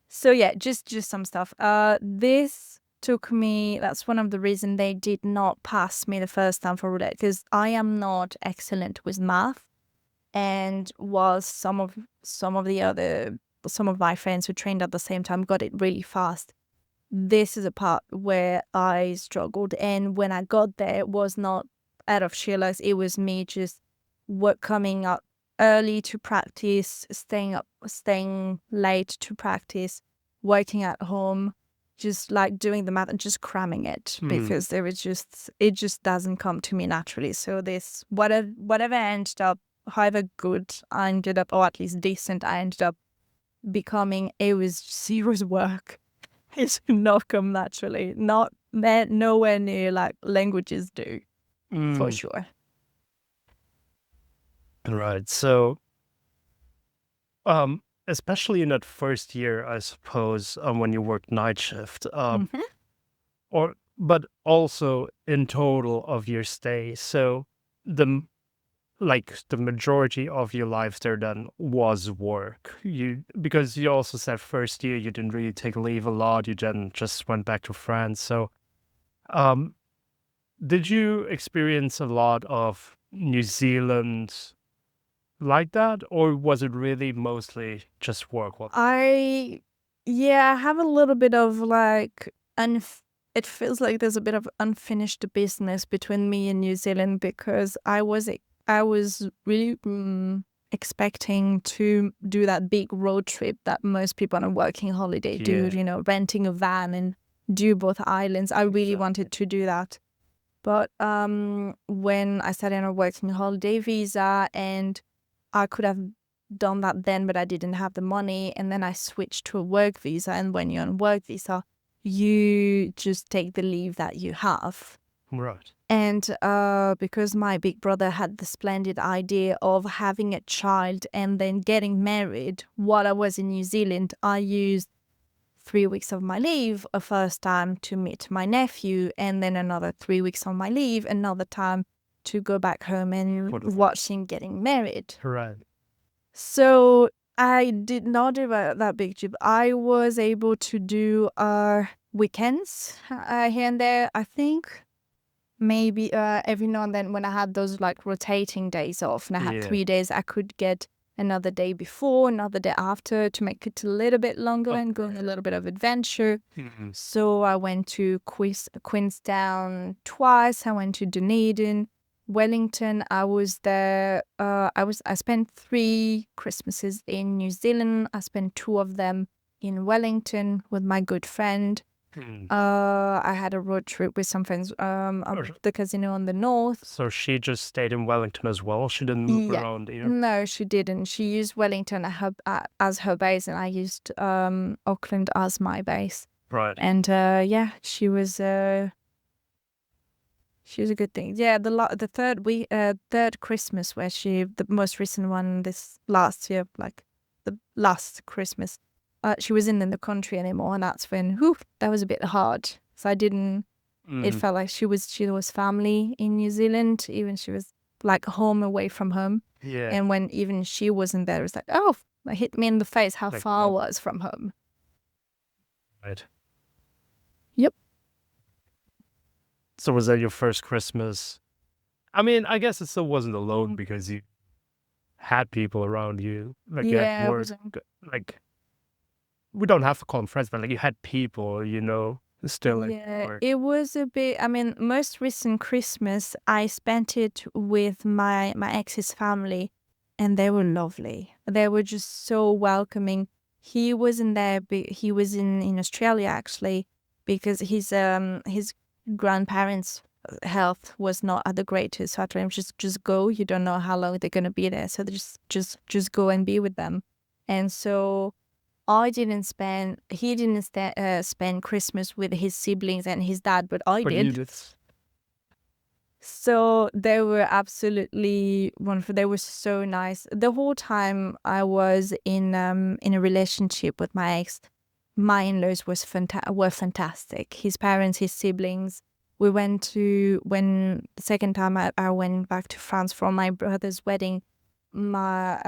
So yeah, just some stuff. This took me, that's one of the reasons they did not pass me the first time for roulette, because I am not excellent with math. And while some of my friends who trained at the same time got it really fast, this is a part where I struggled. And when I got there, it was not out of sheer luck. It was me just coming up early to practice, staying late to practice, working at home, just like doing the math and just cramming it because it just doesn't come to me naturally. So this whatever I ended up, however good I ended up, or at least decent I ended up becoming, it was serious work. It's not come naturally, nowhere near like languages do, for sure. Right. So, especially in that first year, I suppose, when you worked night shift, but also in total of your stay. So the the majority of your life there then was work. Because you also said first year you didn't really take leave a lot. You then just went back to France. So, um, did you experience a lot of New Zealand like that, or was it really mostly just work? I have a little bit of like it feels like there's a bit of unfinished business between me and New Zealand because I was really expecting to do that big road trip that most people on a working holiday do, Yeah. renting a van and do both islands. I really wanted to do that. But when I started on a working holiday visa, and I could have done that then, but I didn't have the money. And then I switched to a work visa. And when you're on work visa, you just take the leave that you have. Right. And because my big brother had the splendid idea of having a child and then getting married while I was in New Zealand, I used 3 weeks of my leave a first time to meet my nephew, and then another 3 weeks on my leave, another time to go back home and watch him getting married. Right. So I did not do that big trip. I was able to do weekends here and there. I think maybe every now and then when I had those like rotating days off and I had 3 days, I could get another day before, another day after to make it a little bit longer and go on a little bit of adventure. So I went to Queenstown twice. I went to Dunedin, Wellington. I was there. I spent 3 Christmases in New Zealand. I spent 2 of them in Wellington with my good friend. I had a road trip with some friends at the casino on the north. So she just stayed in Wellington as well? She didn't move around either? No, she didn't. She used Wellington as her base, and I used Auckland as my base. Right. And she was a good thing. Yeah, the third Christmas where the most recent one this last year, like the last Christmas, she wasn't in the country anymore, and that's when that was a bit hard. So I didn't. It felt like she was family in New Zealand, even she was like home away from home. Yeah. And when even she wasn't there, it was like, oh, it hit me in the face how Like, far I oh, was from home. right. Yep. So was that your first Christmas? I mean, I guess it still wasn't alone because you had people around you. Like you had Yeah, it work. was. Like we don't have to call them friends, but like you had people, still like Yeah, work. it was a bit. I mean, most recent Christmas, I spent it with my ex's family, and they were lovely. They were just so welcoming. He wasn't there, but he was in Australia actually, because his grandparents' health was not at the greatest. So I told him just go. You don't know how long they're gonna be there, so just go and be with them. And so he didn't spend Christmas with his siblings and his dad, but I But you did. did. So they were absolutely wonderful. They were so nice. The whole time I was in a relationship with my ex, my in-laws were fantastic. His parents, his siblings. When the second time I went back to France for my brother's wedding, my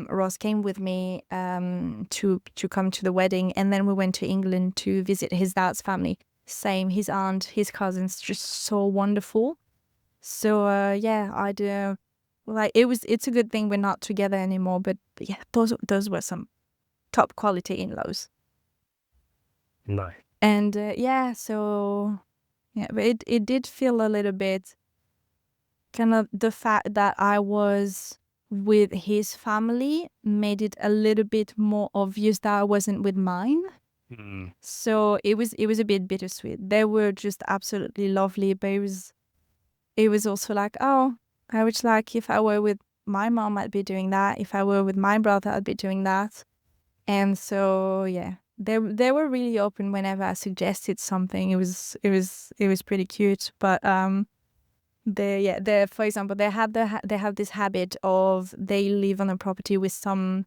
Ross came with me to come to the wedding, and then we went to England to visit his dad's family. Same, his aunt, his cousins, just so wonderful. So yeah, I do like it's a good thing we're not together anymore, but yeah, those were some top quality in-laws. Nice. And yeah, so yeah, but it did feel a little bit kind of the fact that I was with his family made it a little bit more obvious that I wasn't with mine. Mm. So it was a bit bittersweet. They were just absolutely lovely, but it was also like, oh, I wish like if I were with my mom, I'd be doing that. If I were with my brother, I'd be doing that. And so yeah, they were really open whenever I suggested something. It was pretty cute. But they for example they have this habit of they live on a property with some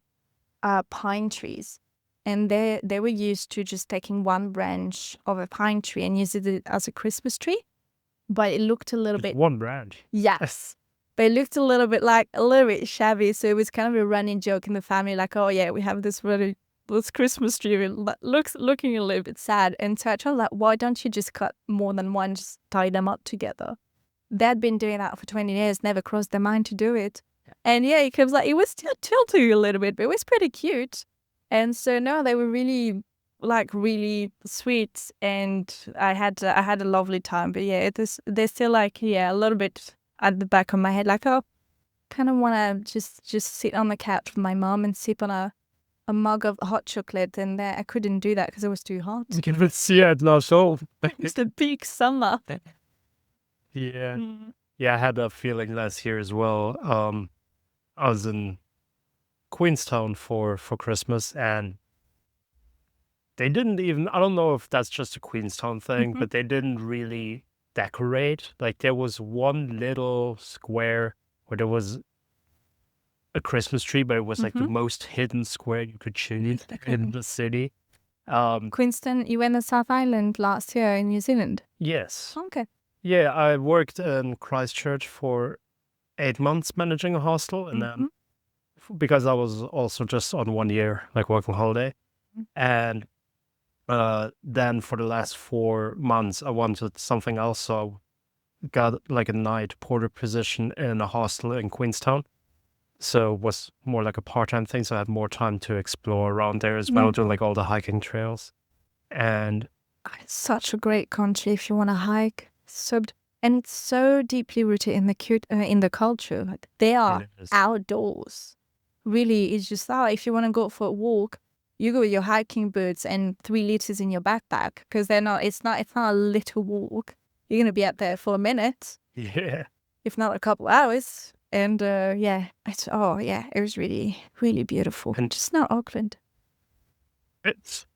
pine trees, and they were used to just taking one branch of a pine tree and use it as a Christmas tree. But it looked a little Just bit, one branch. yes, but it looked a little bit shabby. So it was kind of a running joke in the family, like, oh yeah, we have this Christmas tree. It looking a little bit sad. And so I told like, why don't you just cut more than one, just tie them up together? They'd been doing that for 20 years, never crossed their mind to do it. And yeah, it was like, it was still tilting a little bit, but it was pretty cute. And so no, they were really really sweet, and I had a lovely time. But yeah, they're still like, yeah, a little bit at the back of my head, like, oh, kind of want to just sit on the couch with my mom and sip on a mug of hot chocolate, and I couldn't do that because it was too hot. We can see it now, so It's the peak summer. yeah. Mm. Yeah, I had that feeling last year as well. I was in Queenstown for Christmas, and they didn't even, I don't know if that's just a Queenstown thing, Mhm. but they didn't really decorate. Like there was one little square where there was a Christmas tree, but it was like the Mhm. most hidden square you could choose in the city. Queenstown, you went to South Island last year in New Zealand. Yes. Okay. Yeah, I worked in Christchurch for 8 months managing a hostel, and then Mhm. because I was also just on 1 year, like working holiday, Mhm. and then for the last 4 months, I wanted something else, so I got like a night porter position in a hostel in Queenstown. So it was more like a part-time thing, so I had more time to explore around there as well, Yeah. do like all the hiking trails. And It's such a great country if you want to hike. And it's so deeply rooted in the culture. Like they are it is, outdoors. Really, it's just if you want to go for a walk, you go with your hiking boots and 3 liters in your backpack, because they're not. It's not a little walk. You're gonna be out there for a minute, yeah, if not a couple hours. And yeah, it was really really beautiful. and Just not Auckland. it's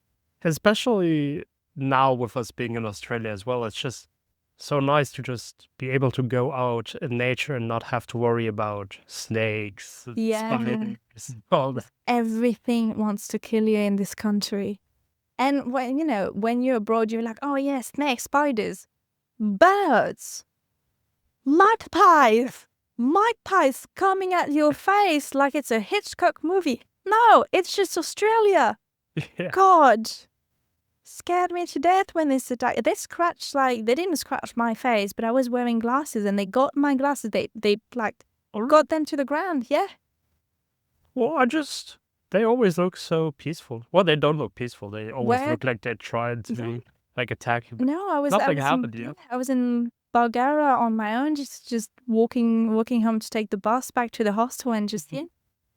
especially now with us being in Australia as well, it's just so nice to just be able to go out in nature and not have to worry about snakes and Yeah. spiders and all that. Everything wants to kill you in this country. And when you're abroad, you're like, oh yeah, snakes, spiders, birds, magpies. magpies coming at your face like it's a Hitchcock movie. No, it's just Australia. Yeah. God. Scared me to death when they said they scratched, like, they didn't scratch my face, but I was wearing glasses and they got my glasses. They like got them to the ground. Yeah. Well, they always look so peaceful. Well, they don't look peaceful. They always Where? look like they tried to like attack you. No, I was Nothing in, happened yet. I was in Bulgaria on my own, just walking home to take the bus back to the hostel, and just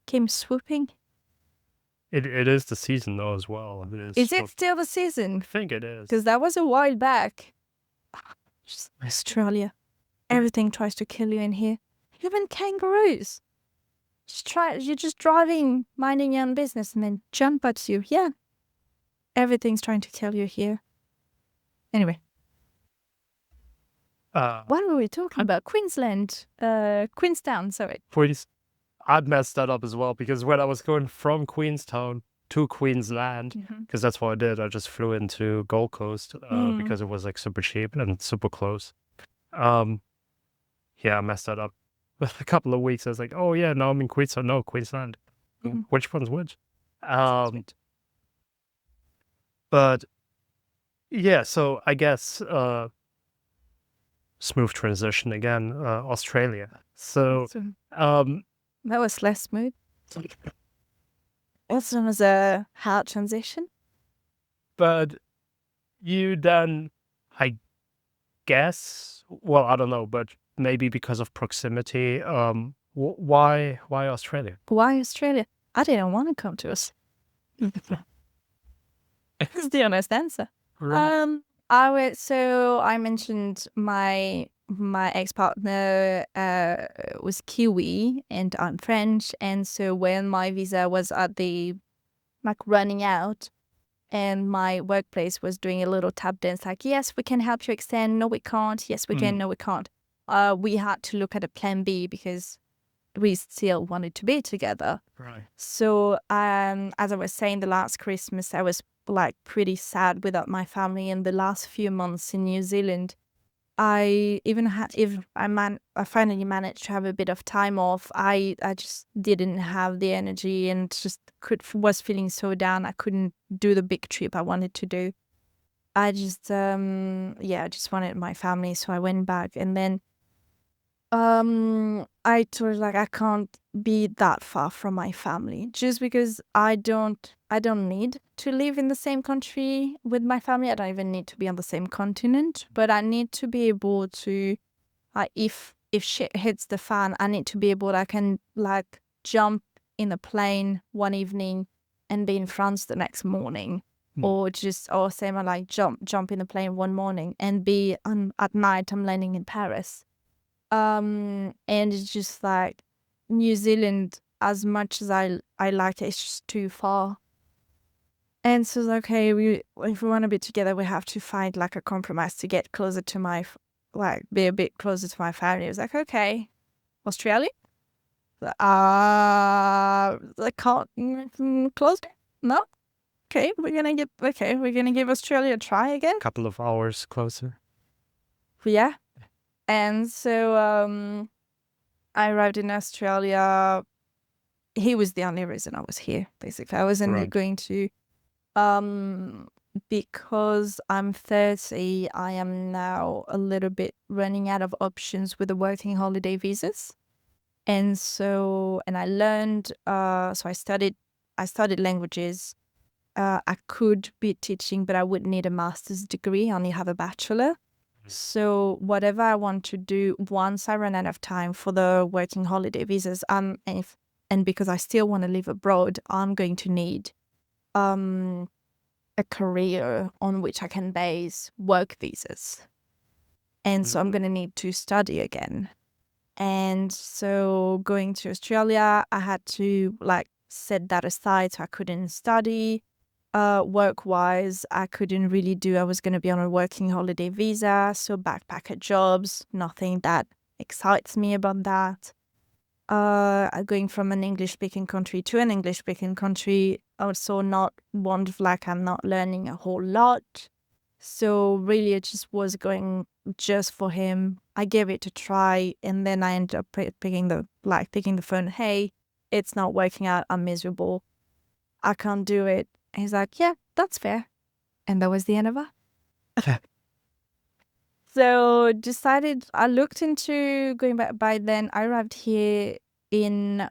came swooping. It is the season though as well. Is it still the season? I think it is. Because that was a while back. Just Australia. Everything tries to kill you in here. Even kangaroos. You're just driving, minding your own business, and then jump at you. Yeah. Everything's trying to kill you here. Anyway. What were we talking about? Queensland. Queenstown, sorry. I messed that up as well, because when I was going from Queenstown to Queensland, because that's what I did, I just flew into Gold Coast because it was like super cheap and super close. Yeah, I messed that up. A couple of weeks, I was like, oh yeah, no, I'm in Queenstown. No, Queensland. Which one's which? But yeah, so I guess smooth transition again, Australia. So that was less smooth. Also was a hard transition. But you then, I guess, well, I don't know, but maybe because of proximity, why Australia? Why Australia? I didn't want to come to us. That's the honest answer. Right. I mentioned my ex-partner was Kiwi and I'm French, and so when my visa was at the running out and my workplace was doing a little tap dance like, yes, we can help you extend, no we can't, yes we can, no we can't, we had to look at a plan B because we still wanted to be together. Right. So as I was saying, the last Christmas I was like pretty sad without my family, and the last few months in New Zealand I finally managed to have a bit of time off, I just didn't have the energy and just was feeling so down. I couldn't do the big trip I wanted to do. I just I just wanted my family, so I went back, and then I told her, like, I can't be that far from my family just because I don't need to live in the same country with my family. I don't even need to be on the same continent, but I need to be able to, if shit hits the fan, I need to be able, I can like jump in a plane one evening and be in France the next morning. Or same, I like jump in a plane one morning and be at night I'm landing in Paris. And it's just like New Zealand, as much as I like it, it's just too far. And so it's okay, if we want to be together, we have to find like a compromise to get closer to be a bit closer to my family. It was like, okay, Australia? I can't close. No? Okay, we're gonna give Australia a try again. Couple of hours closer. Yeah. And so I arrived in Australia. He was the only reason I was here, basically. I wasn't going to, because I'm 30, I am now a little bit running out of options with the working holiday visas. And so, and I learned, so I studied languages. I could be teaching, but I would need a master's degree. I only have a bachelor. So whatever I want to do, once I run out of time for the working holiday visas, and because I still want to live abroad, I'm going to need a career on which I can base work visas. And so I'm going to need to study again. And so going to Australia, I had to like set that aside, so I couldn't study. Work-wise, I couldn't really do. I was going to be on a working holiday visa, so backpacker jobs, nothing that excites me about that. Going from an English-speaking country to an English-speaking country, also not like I'm not learning a whole lot. So really, it just was going just for him. I gave it a try, and then I ended up picking the phone. Hey, it's not working out. I'm miserable. I can't do it. And he's like, yeah, that's fair. And that was the end of that. So I looked into going back. By then, I arrived here in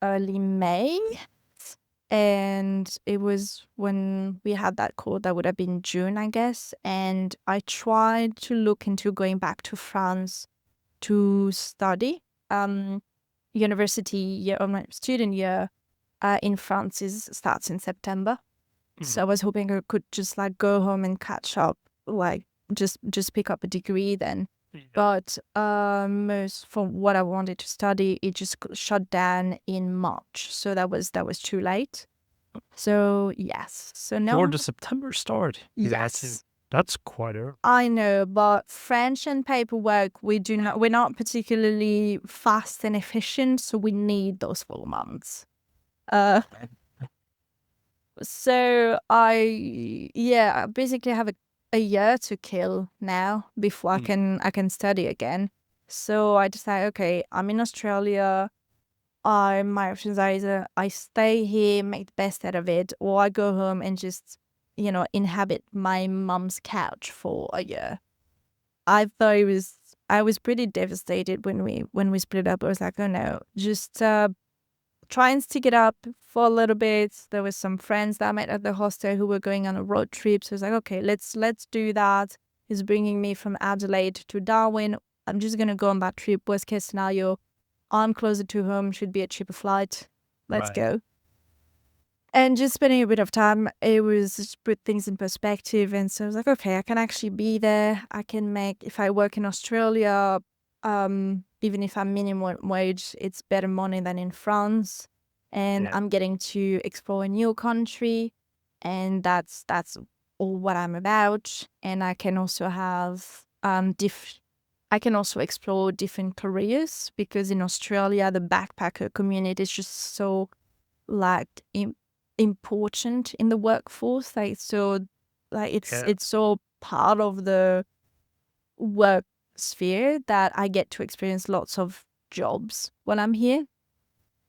early May. And it was when we had that call, that would have been June, I guess. And I tried to look into going back to France to study. University year, or my student year in France starts in September. So I was hoping I could just like go home and catch up, like just pick up a degree then. But most for what I wanted to study, it just shut down in March. So that was too late. So yes. So now For the September start. yes. That's quite early. I know, but French and paperwork, we're not particularly fast and efficient, so we need those 4 months. So I basically have a year to kill now before I can study again. So I decided, okay, I'm in Australia. My options are either I stay here, make the best out of it, or I go home and just, inhabit my mum's couch for a year. I was pretty devastated when we split up. I was like, oh no, just try and stick it up for a little bit. There was some friends that I met at the hostel who were going on a road trip. So I was like, okay, let's do that. He's bringing me from Adelaide to Darwin. I'm just going to go on that trip. Worst case scenario, I'm closer to home, should be a cheaper flight. Let's go. And just spending a bit of time, it was just put things in perspective. And so I was like, okay, I can actually be there. I can make, if I work in Australia, even if I'm minimum wage, it's better money than in France. And I'm getting to explore a new country. And that's all what I'm about. And I can also have I can also explore different careers, because in Australia, the backpacker community is just so like important in the workforce. It's so part of the work sphere that I get to experience lots of jobs when I'm here.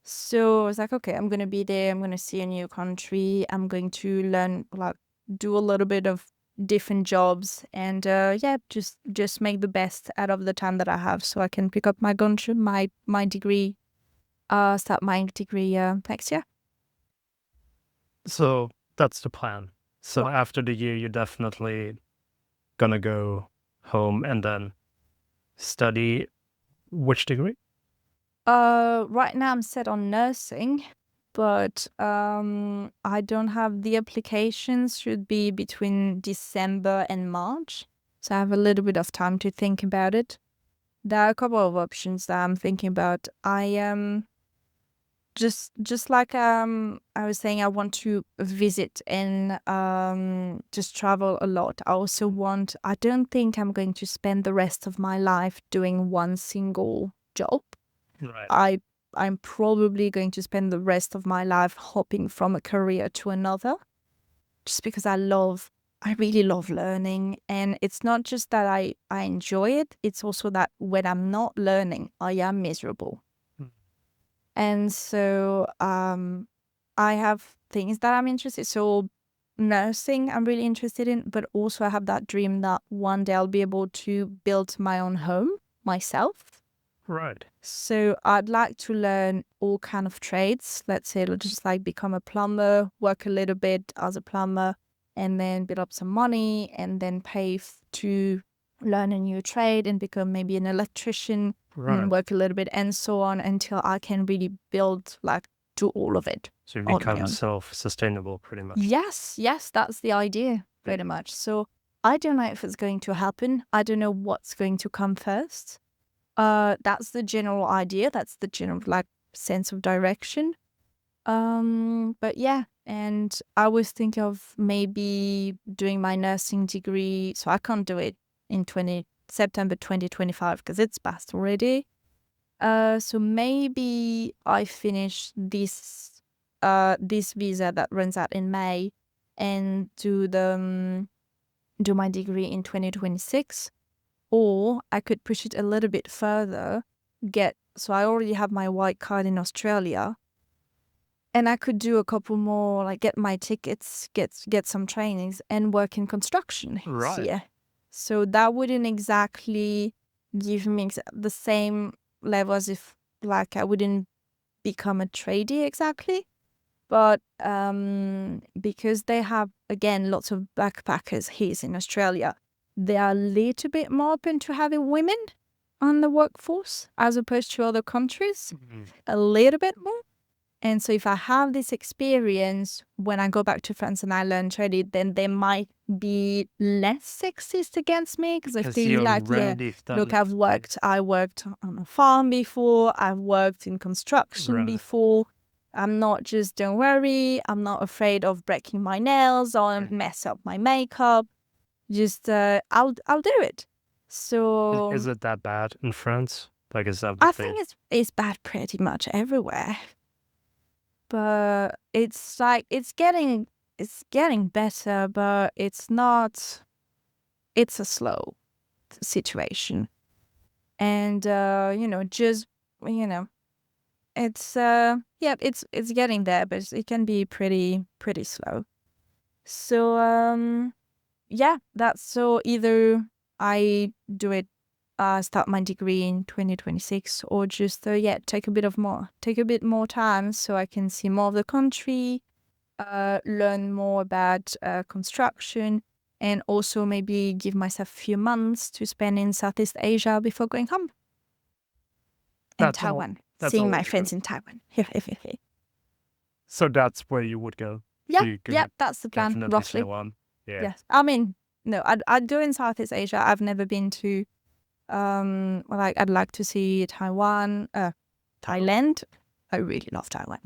So I was like, okay, I'm going to be there. I'm going to see a new country. I'm going to learn, do a little bit of different jobs, and just make the best out of the time that I have, so I can pick up my degree, start my degree next year. So that's the plan. So after the year, you're definitely gonna go home and then study which degree? Right now I'm set on nursing, but I don't have the applications. Should be between December and March, so I have a little bit of time to think about it. There are a couple of options that I'm thinking about. I just like I was saying, I want to visit and just travel a lot. I don't think I'm going to spend the rest of my life doing one single job. Right. I'm probably going to spend the rest of my life hopping from a career to another, just because I really love learning. And it's not just that I enjoy it, it's also that when I'm not learning, I am miserable. And so I have things that I'm interested in. So nursing, I'm really interested in, but also I have that dream that one day I'll be able to build my own home myself. Right. So I'd like to learn all kind of trades. Let's say just like become a plumber, work a little bit as a plumber, and then build up some money, and then pay to learn a new trade and become maybe an electrician, and work a little bit, and so on, until I can really build, do all of it. So you become self-sustainable pretty much. Yes, that's the idea, pretty much. So I don't know if it's going to happen. I don't know what's going to come first. That's the general idea. That's the general sense of direction. But yeah, and I was thinking of maybe doing my nursing degree. So I can't do it in September 2025 because it's past already. So maybe I finish this visa that runs out in May, and do my degree in 2026. Or I could push it a little bit further, so I already have my white card in Australia, and I could do a couple more, like get my tickets, get some trainings, and work in construction Right. here. So that wouldn't exactly give me the same level as if, like, I wouldn't become a tradie exactly. But because they have, again, lots of backpackers here in Australia, they are a little bit more open to having women on the workforce as opposed to other countries, a little bit more. And so if I have this experience when I go back to France and I learn trading, then they might be less sexist against me because I Because feel you like, yeah, already done look, it. I worked on a farm before, I've worked in construction Right. before. I'm not just, don't worry, I'm not afraid of breaking my nails or mess up my makeup. Just, I'll do it. So Is it that bad in France? Like, is that I the thing? think it's bad pretty much everywhere. But it's like it's getting better, but it's not. It's a slow situation, and just it's yeah, it's getting there, but it can be pretty slow. So yeah, that's so either I do it, start my degree in 2026, or just take a bit more time so I can see more of the country, learn more about construction, and also maybe give myself a few months to spend in Southeast Asia before going home. And That's all. Taiwan, That's seeing all my true. friends in Taiwan. So that's where you would go. Yeah, You could yeah, that's the plan, definitely roughly. Taiwan. Yeah. Yes, I mean, no, I'd go in Southeast Asia. I've never been to. Like I'd like to see Taiwan, Thailand. I really love Taiwan.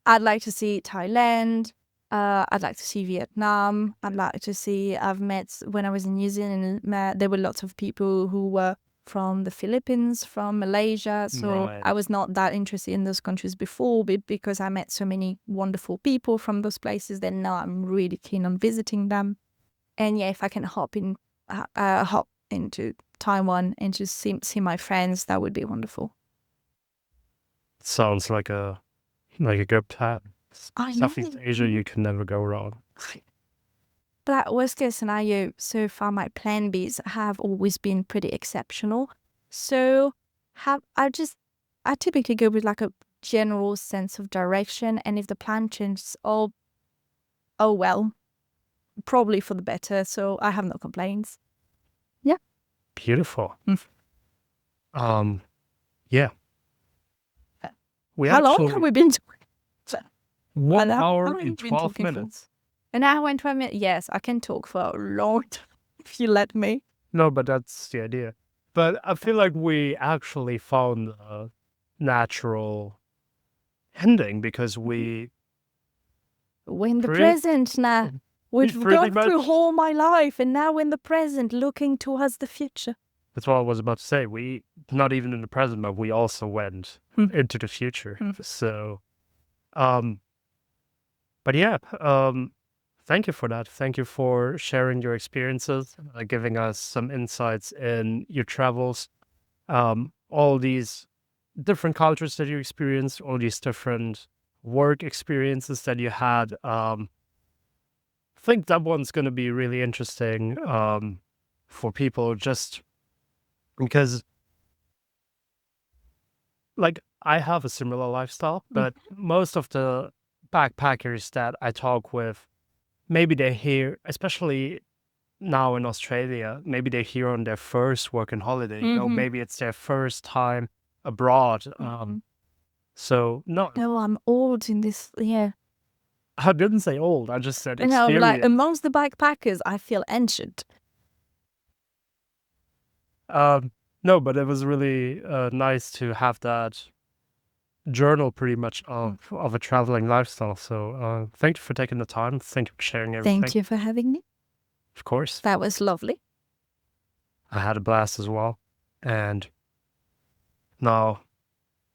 I'd like to see Thailand. I'd like to see Vietnam. I'd like to see. I've met when I was in New Zealand. There were lots of people who were from the Philippines, from Malaysia. So Right. I was not that interested in those countries before, but because I met so many wonderful people from those places, then now I'm really keen on visiting them. And yeah, if I can hop into Taiwan and just see my friends, that would be wonderful. Sounds like a good plan. I know. Southeast Asia, you can never go wrong. But worst case scenario, so far my plan Bs have always been pretty exceptional. So I typically go with like a general sense of direction, and if the plan changes, oh well, probably for the better. So I have no complaints. Yeah. Beautiful. Mm. Yeah. We How long actually have we been talking? 1 How hour long have we and been 12 talking for? minutes. An hour and 12 minutes. Yes, I can talk for a long time if you let me. No, but that's the idea. But I feel like we actually found a natural ending because We're in the pretty, present now. We've pretty gone through much. all my life, and now we're in the present, looking towards the future. That's what I was about to say. We, not even in the present, but we also went into the future. So, but yeah, thank you for that. Thank you for sharing your experiences, giving us some insights in your travels, all these different cultures that you experienced, all these different work experiences that you had. I think that one's going to be really interesting for people just because, like, I have a similar lifestyle, but most of the backpackers that I talk with, maybe they're here, especially now in Australia, maybe they're here on their first working holiday. You know, maybe it's their first time abroad. So no, No, I'm old in this. Yeah. I didn't say old. I just said No, like experience. amongst the backpackers, I feel ancient. No, but it was really nice to have that journal pretty much of a traveling lifestyle. So thank you for taking the time. Thank you for sharing everything. Thank you for having me. Of course. That was lovely. I had a blast as well. And now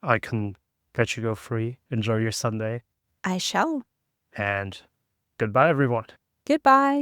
I can let you go free. Enjoy your Sunday. I shall. And goodbye, everyone. Goodbye.